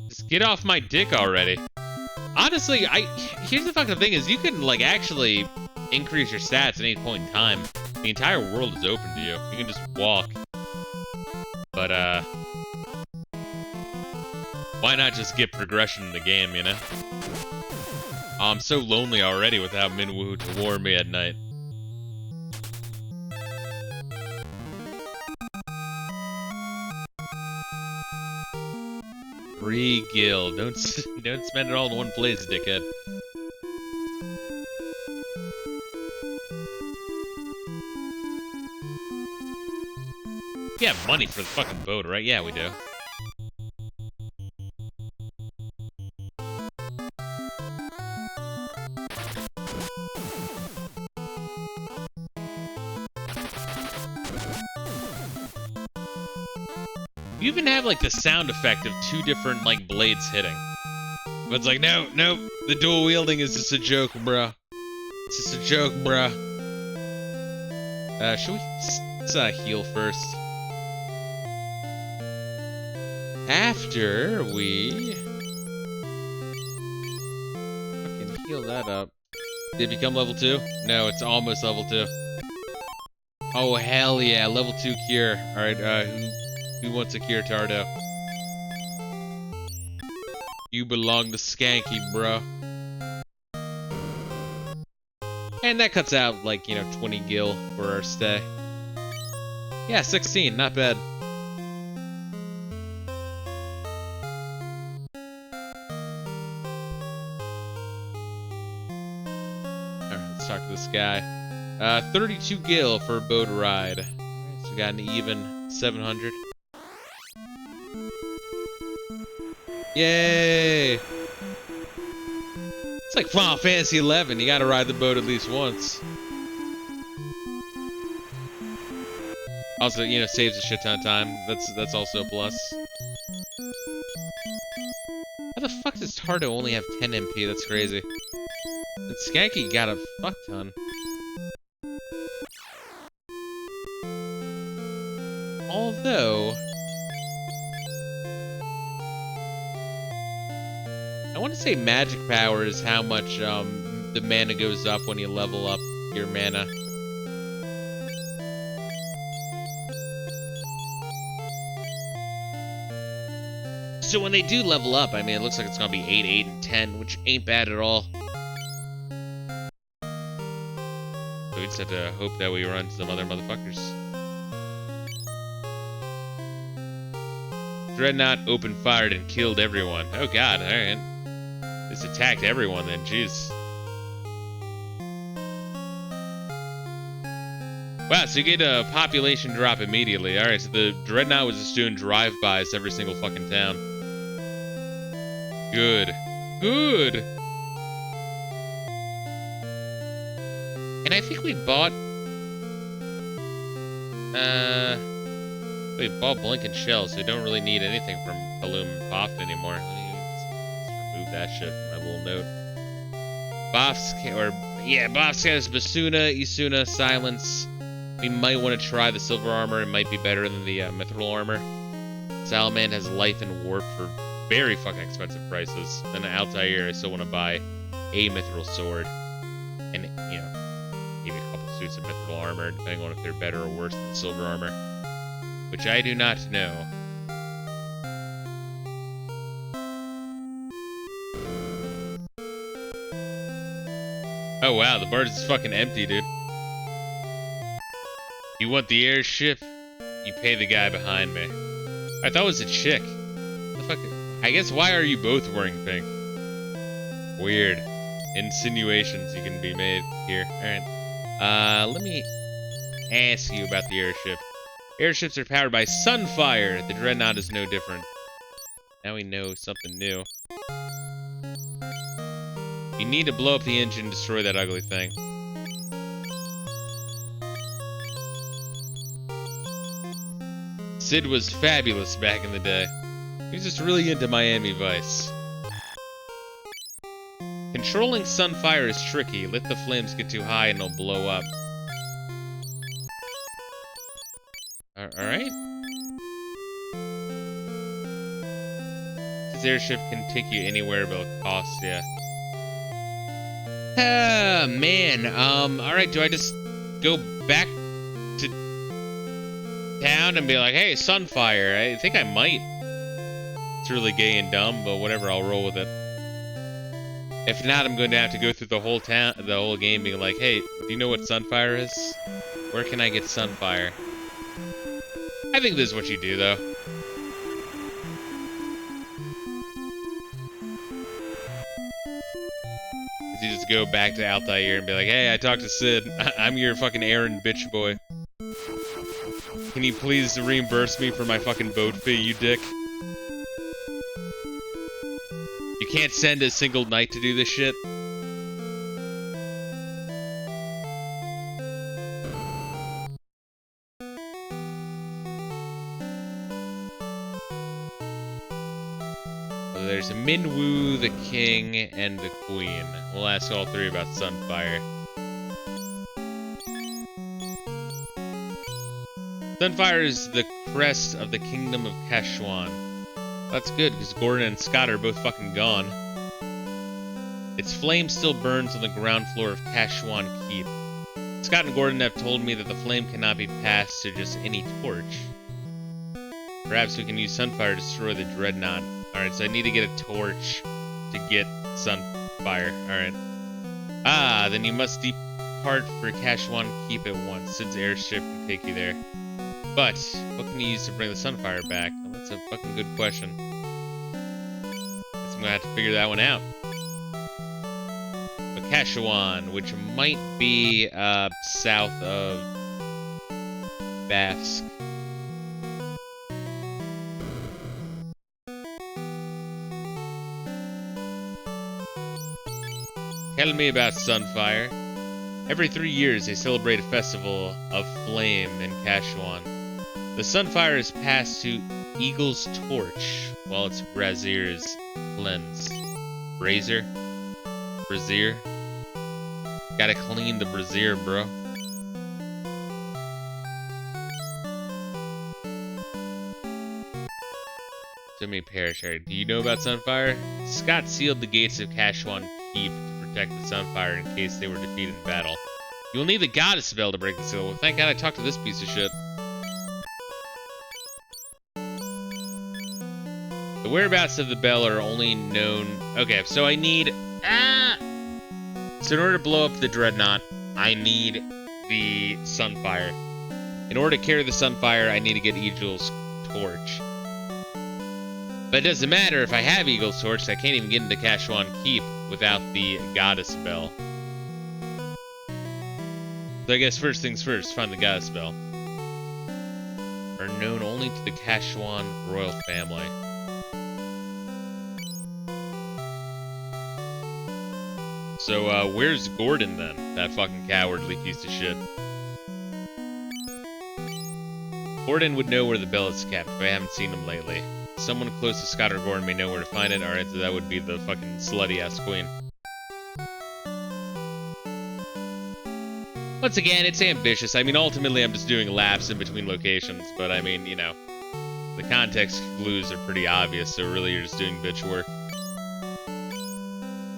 Speaker 1: Just get off my dick already. Honestly, here's the fucking thing is you can, like, actually increase your stats at any point in time. The entire world is open to you. You can just walk. But, why not just get progression in the game, you know? Oh, I'm so lonely already without Minwoo to warn me at night. Free gil. Don't spend it all in one place, dickhead. We have money for the fucking boat, right? Yeah, we do. You even have, like, the sound effect of two different, like, blades hitting. But it's like, no, the dual wielding is just a joke, bruh. It's just a joke, bruh. Should we... Let's, heal first. After we... fucking heal that up. Did it become level 2? No, it's almost level 2. Oh, hell yeah, level 2 cure. Alright, who wants a cure, Tardo? You belong to Skanky, bro. And that cuts out, like, you know, 20 gil for our stay. Yeah, 16, not bad. Alright, let's talk to this guy. 32 gil for a boat ride. Alright, so we got an even 700. Yay! It's like Final Fantasy 11. You gotta ride the boat at least once. Also, you know, saves a shit ton of time. That's also a plus. How the fuck does Tardo only have 10 MP? That's crazy. And Skanky got a fuck ton. Although... I want to say magic power is how much the mana goes up when you level up your mana. So when they do level up, I mean, it looks like it's gonna be 8, 8, and 10, which ain't bad at all. So we just have to hope that we run some other motherfuckers. Dreadnought opened fired and killed everyone. Oh god, alright. This attacked everyone then, jeez. Wow, so you get a population drop immediately. Alright, so the Dreadnought was just doing drive-bys every single fucking town. Good. Good! And I think we bought... we bought Blinking Shells, so we don't really need anything from Palum and Poft anymore. Let me just remove that shit from my little note. Bof's has Basuna, Isuna, Silence. We might want to try the Silver Armor. It might be better than the Mithril Armor. Salamander has Life and Warp for very fucking expensive prices. Then Altair, I still want to buy a Mithril Sword. And, you know, maybe a couple suits of Mithril Armor, depending on if they're better or worse than Silver Armor. Which I do not know. Oh wow, the barge is fucking empty, dude. You want the airship? You pay the guy behind me. I thought it was a chick. The fuck? I guess why are you both wearing pink? Weird. Insinuations you can be made here. Alright. Let me ask you about the airship. Airships are powered by Sunfire. The Dreadnought is no different. Now we know something new. You need to blow up the engine and destroy that ugly thing. Sid was fabulous back in the day. He was just really into Miami Vice. Controlling Sunfire is tricky. Let the flames get too high and it'll blow up. Alright. This airship can take you anywhere, but it'll cost you. Ah, man. Alright, do I just go back to town and be like, hey, Sunfire? I think I might. It's really gay and dumb, but whatever, I'll roll with it. If not, I'm going to have to go through the whole game being like, hey, do you know what Sunfire is? Where can I get Sunfire? I think this is what you do, though. You just go back to Altair and be like, hey, I talked to Sid. I'm your fucking errand bitch boy. Can you please reimburse me for my fucking boat fee, you dick? You can't send a single knight to do this shit. So there's a Minwu, the king, and the queen. We'll ask all three about Sunfire. Sunfire is the crest of the kingdom of Kashwan. That's good, because Gordon and Scott are both fucking gone. Its flame still burns on the ground floor of Kashwan Keep. Scott and Gordon have told me that the flame cannot be passed to just any torch. Perhaps we can use Sunfire to destroy the Dreadnought. Alright, so I need to get a torch to get Sunfire. Alright. Ah, then you must depart for Kashwan Keep at once. Sid's airship can take you there. But, what can you use to bring the Sunfire back? Well, that's a fucking good question. Guess I'm gonna have to figure that one out. But Kashwan, which might be south of Bask. Tell me about Sunfire. Every 3 years, they celebrate a festival of flame in Kashwan. The Sunfire is passed to Eagle's torch while its brazier is cleansed. Brazier? Brazier? Gotta clean the brazier, bro. Jimmy Parrish, do you know about Sunfire? Scott sealed the gates of Kashwan Keep to protect the Sunfire in case they were defeated in battle. You will need the goddess spell to break the seal. Well, thank God I talked to this piece of shit. The whereabouts of the bell are only known... Okay, so I need... So in order to blow up the Dreadnought, I need the Sunfire. In order to carry the Sunfire, I need to get Eagle's torch. But it doesn't matter if I have Eagle's torch, I can't even get into Kashwan Keep without the goddess bell. So I guess first things first, find the goddess bell. Are known only to the Kashwan royal family. So, where's Gordon then? That fucking cowardly piece of shit. Gordon would know where the bell is kept, but I haven't seen him lately. Someone close to Scott or Gordon may know where to find it. Alright, so that would be the fucking slutty-ass queen. Once again, it's ambitious. I mean, ultimately, I'm just doing laps in between locations, but I mean, you know, the context clues are pretty obvious, so really you're just doing bitch work.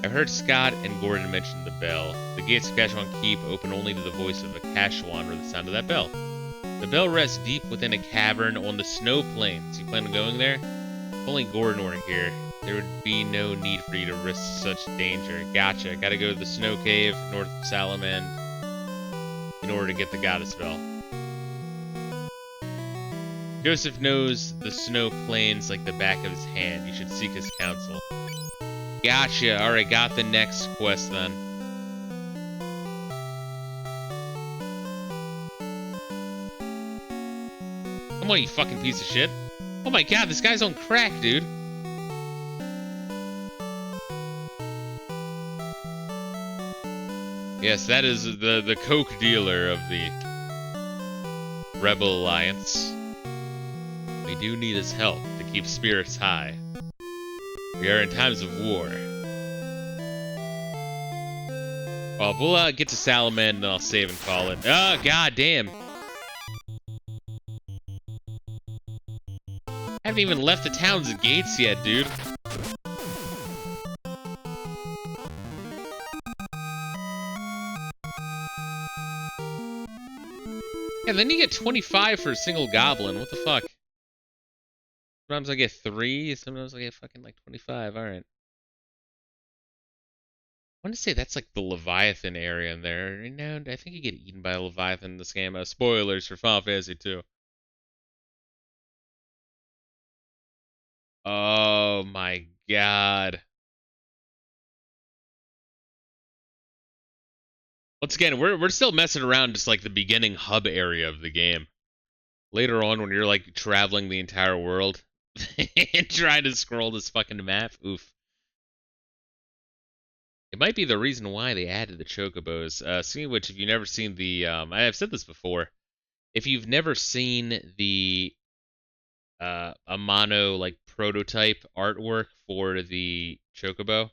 Speaker 1: I heard Scott and Gordon mention the bell. The gates of Kashwan Keep open only to the voice of a Kashwan or the sound of that bell. The bell rests deep within a cavern on the snow plains. You plan on going there? If only Gordon weren't here, there would be no need for you to risk such danger. Gotcha. Gotta go to the snow cave north of Salamand in order to get the goddess bell. Joseph knows the snow plains like the back of his hand. You should seek his counsel. Gotcha. Alright, got the next quest then. Come on, you fucking piece of shit. Oh my god, this guy's on crack, dude. Yes, that is the coke dealer of the Rebel Alliance. We do need his help to keep spirits high. We are in times of war. Well, we'll get to Salamand and then I'll save and call it. Oh, god damn. haven't even left the town's gates yet, dude. Yeah, then you get 25 for a single goblin. What the fuck? Sometimes I get 3, sometimes I get fucking like 25. Alright. I want to say that's like the Leviathan area in there. No, I think you get eaten by a Leviathan in this game. Spoilers for Final Fantasy 2. Oh my god. Once again, we're still messing around just like the beginning hub area of the game. Later on, when you're like traveling the entire world and trying to scroll this fucking map, oof. It might be the reason why they added the chocobos. Speaking of which, if you've never seen the, I have said this before. If you've never seen the Amano like prototype artwork for the chocobo,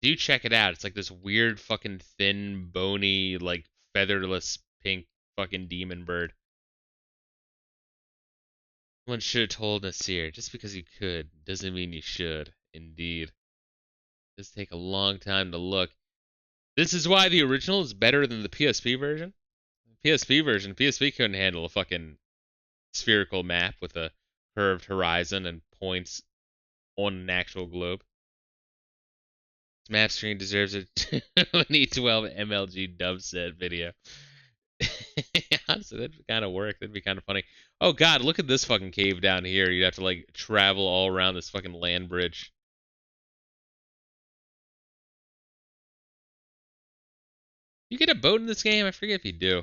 Speaker 1: do check it out. It's like this weird fucking thin, bony, like featherless pink fucking demon bird. Someone should have told Nasir. Just because you could doesn't mean you should. Indeed. It does take a long time to look. This is why the original is better than the PSP version. PSP couldn't handle a fucking spherical map with a curved horizon and points on an actual globe. This map screen deserves a 2012 MLG dubset video. Honestly, that'd kind of work. That'd be kind of funny. Oh god, look at this fucking cave down here. You'd have to like travel all around this fucking land bridge. You get a boat in this game? I forget if you do.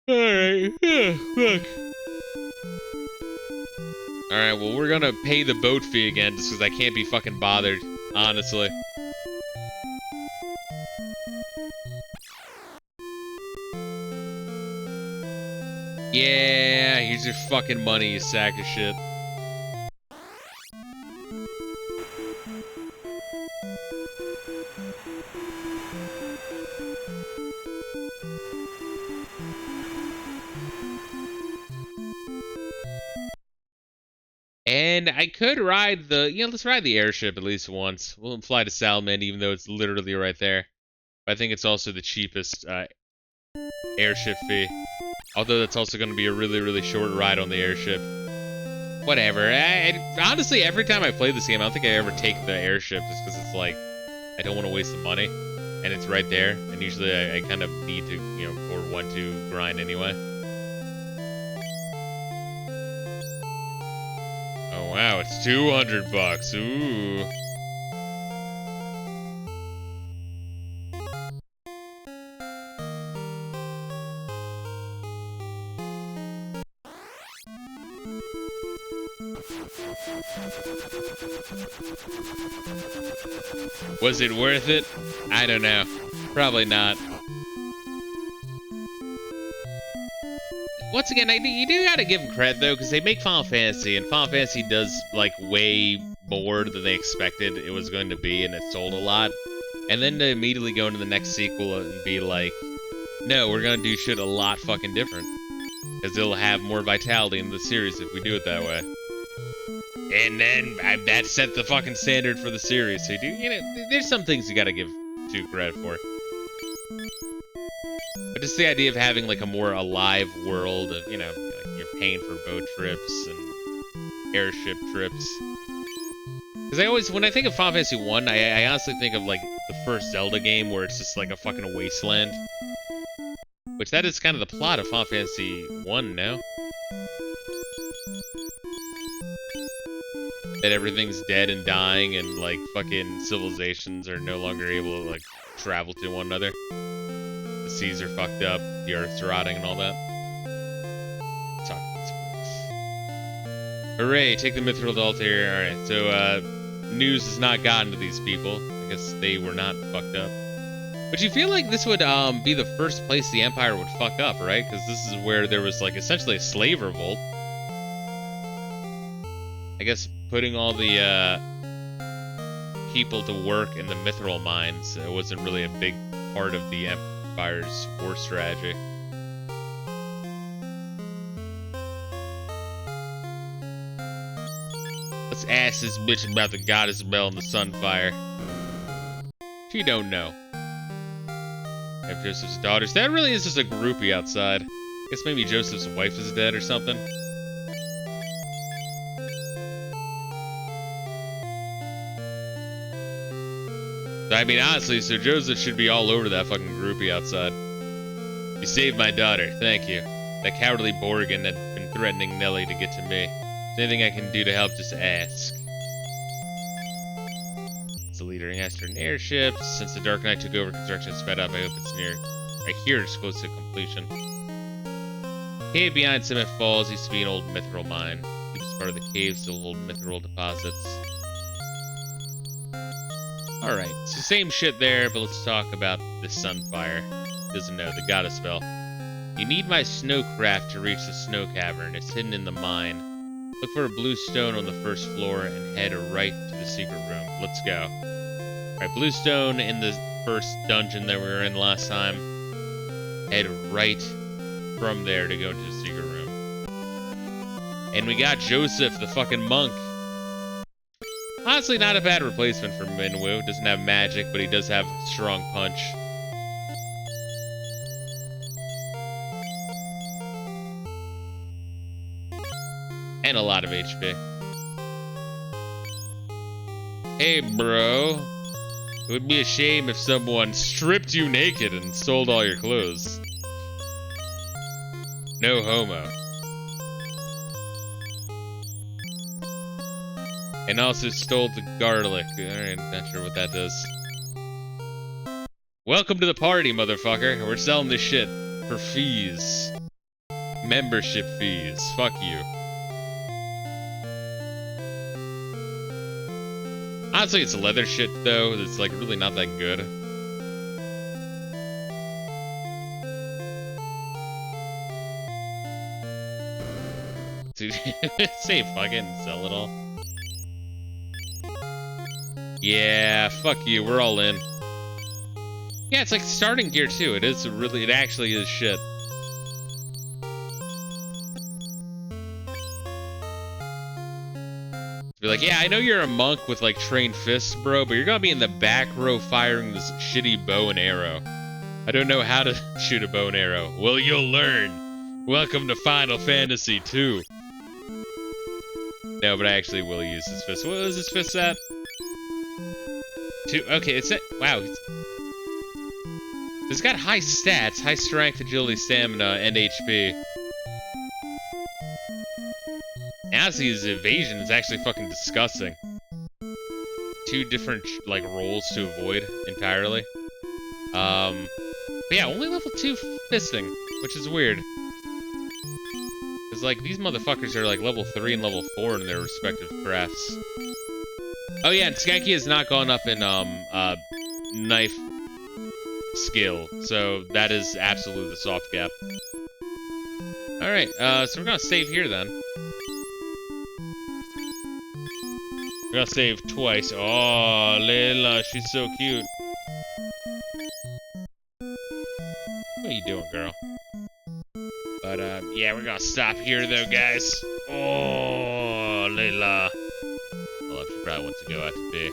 Speaker 1: Alright, look. Alright, well, we're gonna pay the boat fee again just because I can't be fucking bothered, honestly. Yeah, here's your fucking money, you sack of shit. And I could ride the, let's ride the airship at least once. We'll fly to Salmon, even though it's literally right there. But I think it's also the cheapest airship fee. Although that's also going to be a really, really short ride on the airship. Whatever. Honestly, every time I play this game, I don't think I ever take the airship just because it's like, I don't want to waste the money. And it's right there. And usually I kind of need to, or want to grind anyway. Oh wow, it's 200 bucks. Ooh. Was it worth it? I don't know. Probably not. Once again, you do gotta give them credit, though, because they make Final Fantasy, and Final Fantasy does, like, way more than they expected it was going to be, and it sold a lot. And then to immediately go into the next sequel and be like, no, we're gonna do shit a lot fucking different. Because it'll have more vitality in the series if we do it that way. And then that set the fucking standard for the series. So you do, there's some things you gotta give due credit for. But just the idea of having like a more alive world of, like you're paying for boat trips and airship trips. Because when I think of Final Fantasy 1, I honestly think of like the first Zelda game where it's just like a fucking wasteland. Which that is kind of the plot of Final Fantasy 1, no? That everything's dead and dying and like fucking civilizations are no longer able to like travel to one another. The seas are fucked up, the earth's rotting and all that. Talk about sports. Hooray, take the mithril altar. Alright, so news has not gotten to these people. I guess they were not fucked up. But you feel like this would be the first place the Empire would fuck up, right? Because this is where there was like essentially a slave revolt. I guess putting all the people to work in the mithril mines wasn't really a big part of the Empire's war strategy. Let's ask this bitch about the goddess bell and the sunfire. She don't know. Have Joseph's daughters. That really is just a groupie outside. Guess maybe Joseph's wife is dead or something. I mean, honestly, so Joseph should be all over that fucking groupie outside. You saved my daughter, thank you. That cowardly Borgin had been threatening Nellie to get to me. Is there anything I can do to help, just ask. It's the leader in Eastern airships. Since the Dark Knight took over, construction is sped up. I hope it's near. I hear it's close to completion. Cave behind Cement Falls used to be an old mithril mine. It was part of the cave, still hold mithril deposits. Alright, so same shit there, but let's talk about the Sunfire. Doesn't know, the goddess spell. You need my snowcraft to reach the snow cavern. It's hidden in the mine. Look for a blue stone on the first floor and head right to the secret room. Let's go. Alright, blue stone in the first dungeon that we were in last time. Head right from there to go into the secret room. And we got Joseph, the fucking monk. Honestly, not a bad replacement for Minwoo. Doesn't have magic, but he does have strong punch. And a lot of HP. Hey, bro. It would be a shame if someone stripped you naked and stole all your clothes. No homo. And also stole the garlic. Alright, not sure what that does. Welcome to the party, motherfucker. We're selling this shit for fees. Membership fees. Fuck you. Honestly, it's leather shit, though. It's, like, really not that good. Dude, say fuck it and sell it all. Yeah, fuck you, we're all in. Yeah, it's like starting gear too. It actually is shit. Be like, yeah, I know you're a monk with like trained fists, bro, but you're gonna be in the back row firing this shitty bow and arrow. I don't know how to shoot a bow and arrow. Well, you'll learn. Welcome to Final Fantasy 2. No, but I actually will use his fist. What was his fist at? 2. Okay, it's at. Wow. He's got high stats, high strength, agility, stamina, and HP. Honestly, his evasion is actually fucking disgusting. 2 different, like, rolls to avoid entirely. But yeah, only level 2 fisting, which is weird. Because, like, these motherfuckers are, like, level 3 and level 4 in their respective crafts. Oh, yeah, and Skanky has not gone up in, knife skill. So, that is absolutely the soft gap. Alright, so we're gonna save here, then. We're gonna save twice. Oh, Layla, she's so cute. What are you doing, girl? But, yeah, we're gonna stop here, though, guys. Oh, Layla. Well, she probably wants to go out to bed.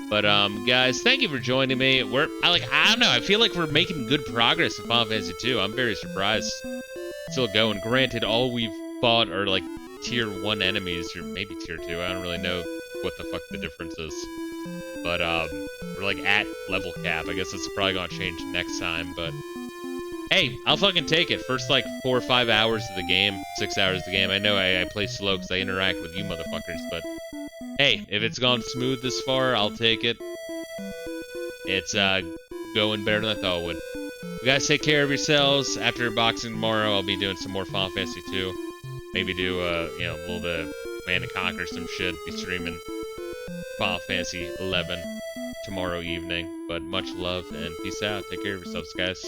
Speaker 1: But, guys, thank you for joining me. I don't know, I feel like we're making good progress in Final Fantasy 2. I'm very surprised. Still going. Granted, all we've fought are, like, tier 1 enemies, or maybe tier 2. I don't really know what the fuck the difference is. But, we're, like, at level cap. I guess it's probably gonna change next time, but... Hey, I'll fucking take it. First, like, 4 or 5 hours of the game, 6 hours of the game. I know I play slow because I interact with you motherfuckers, but... Hey, if it's gone smooth this far, I'll take it. It's, going better than I thought it would. You guys take care of yourselves. After boxing tomorrow, I'll be doing some more Final Fantasy 2. Maybe do, you know, a little bit of Command & Conquer, some shit. Be streaming Final Fantasy 11 tomorrow evening. But much love and peace out. Take care of yourselves, guys.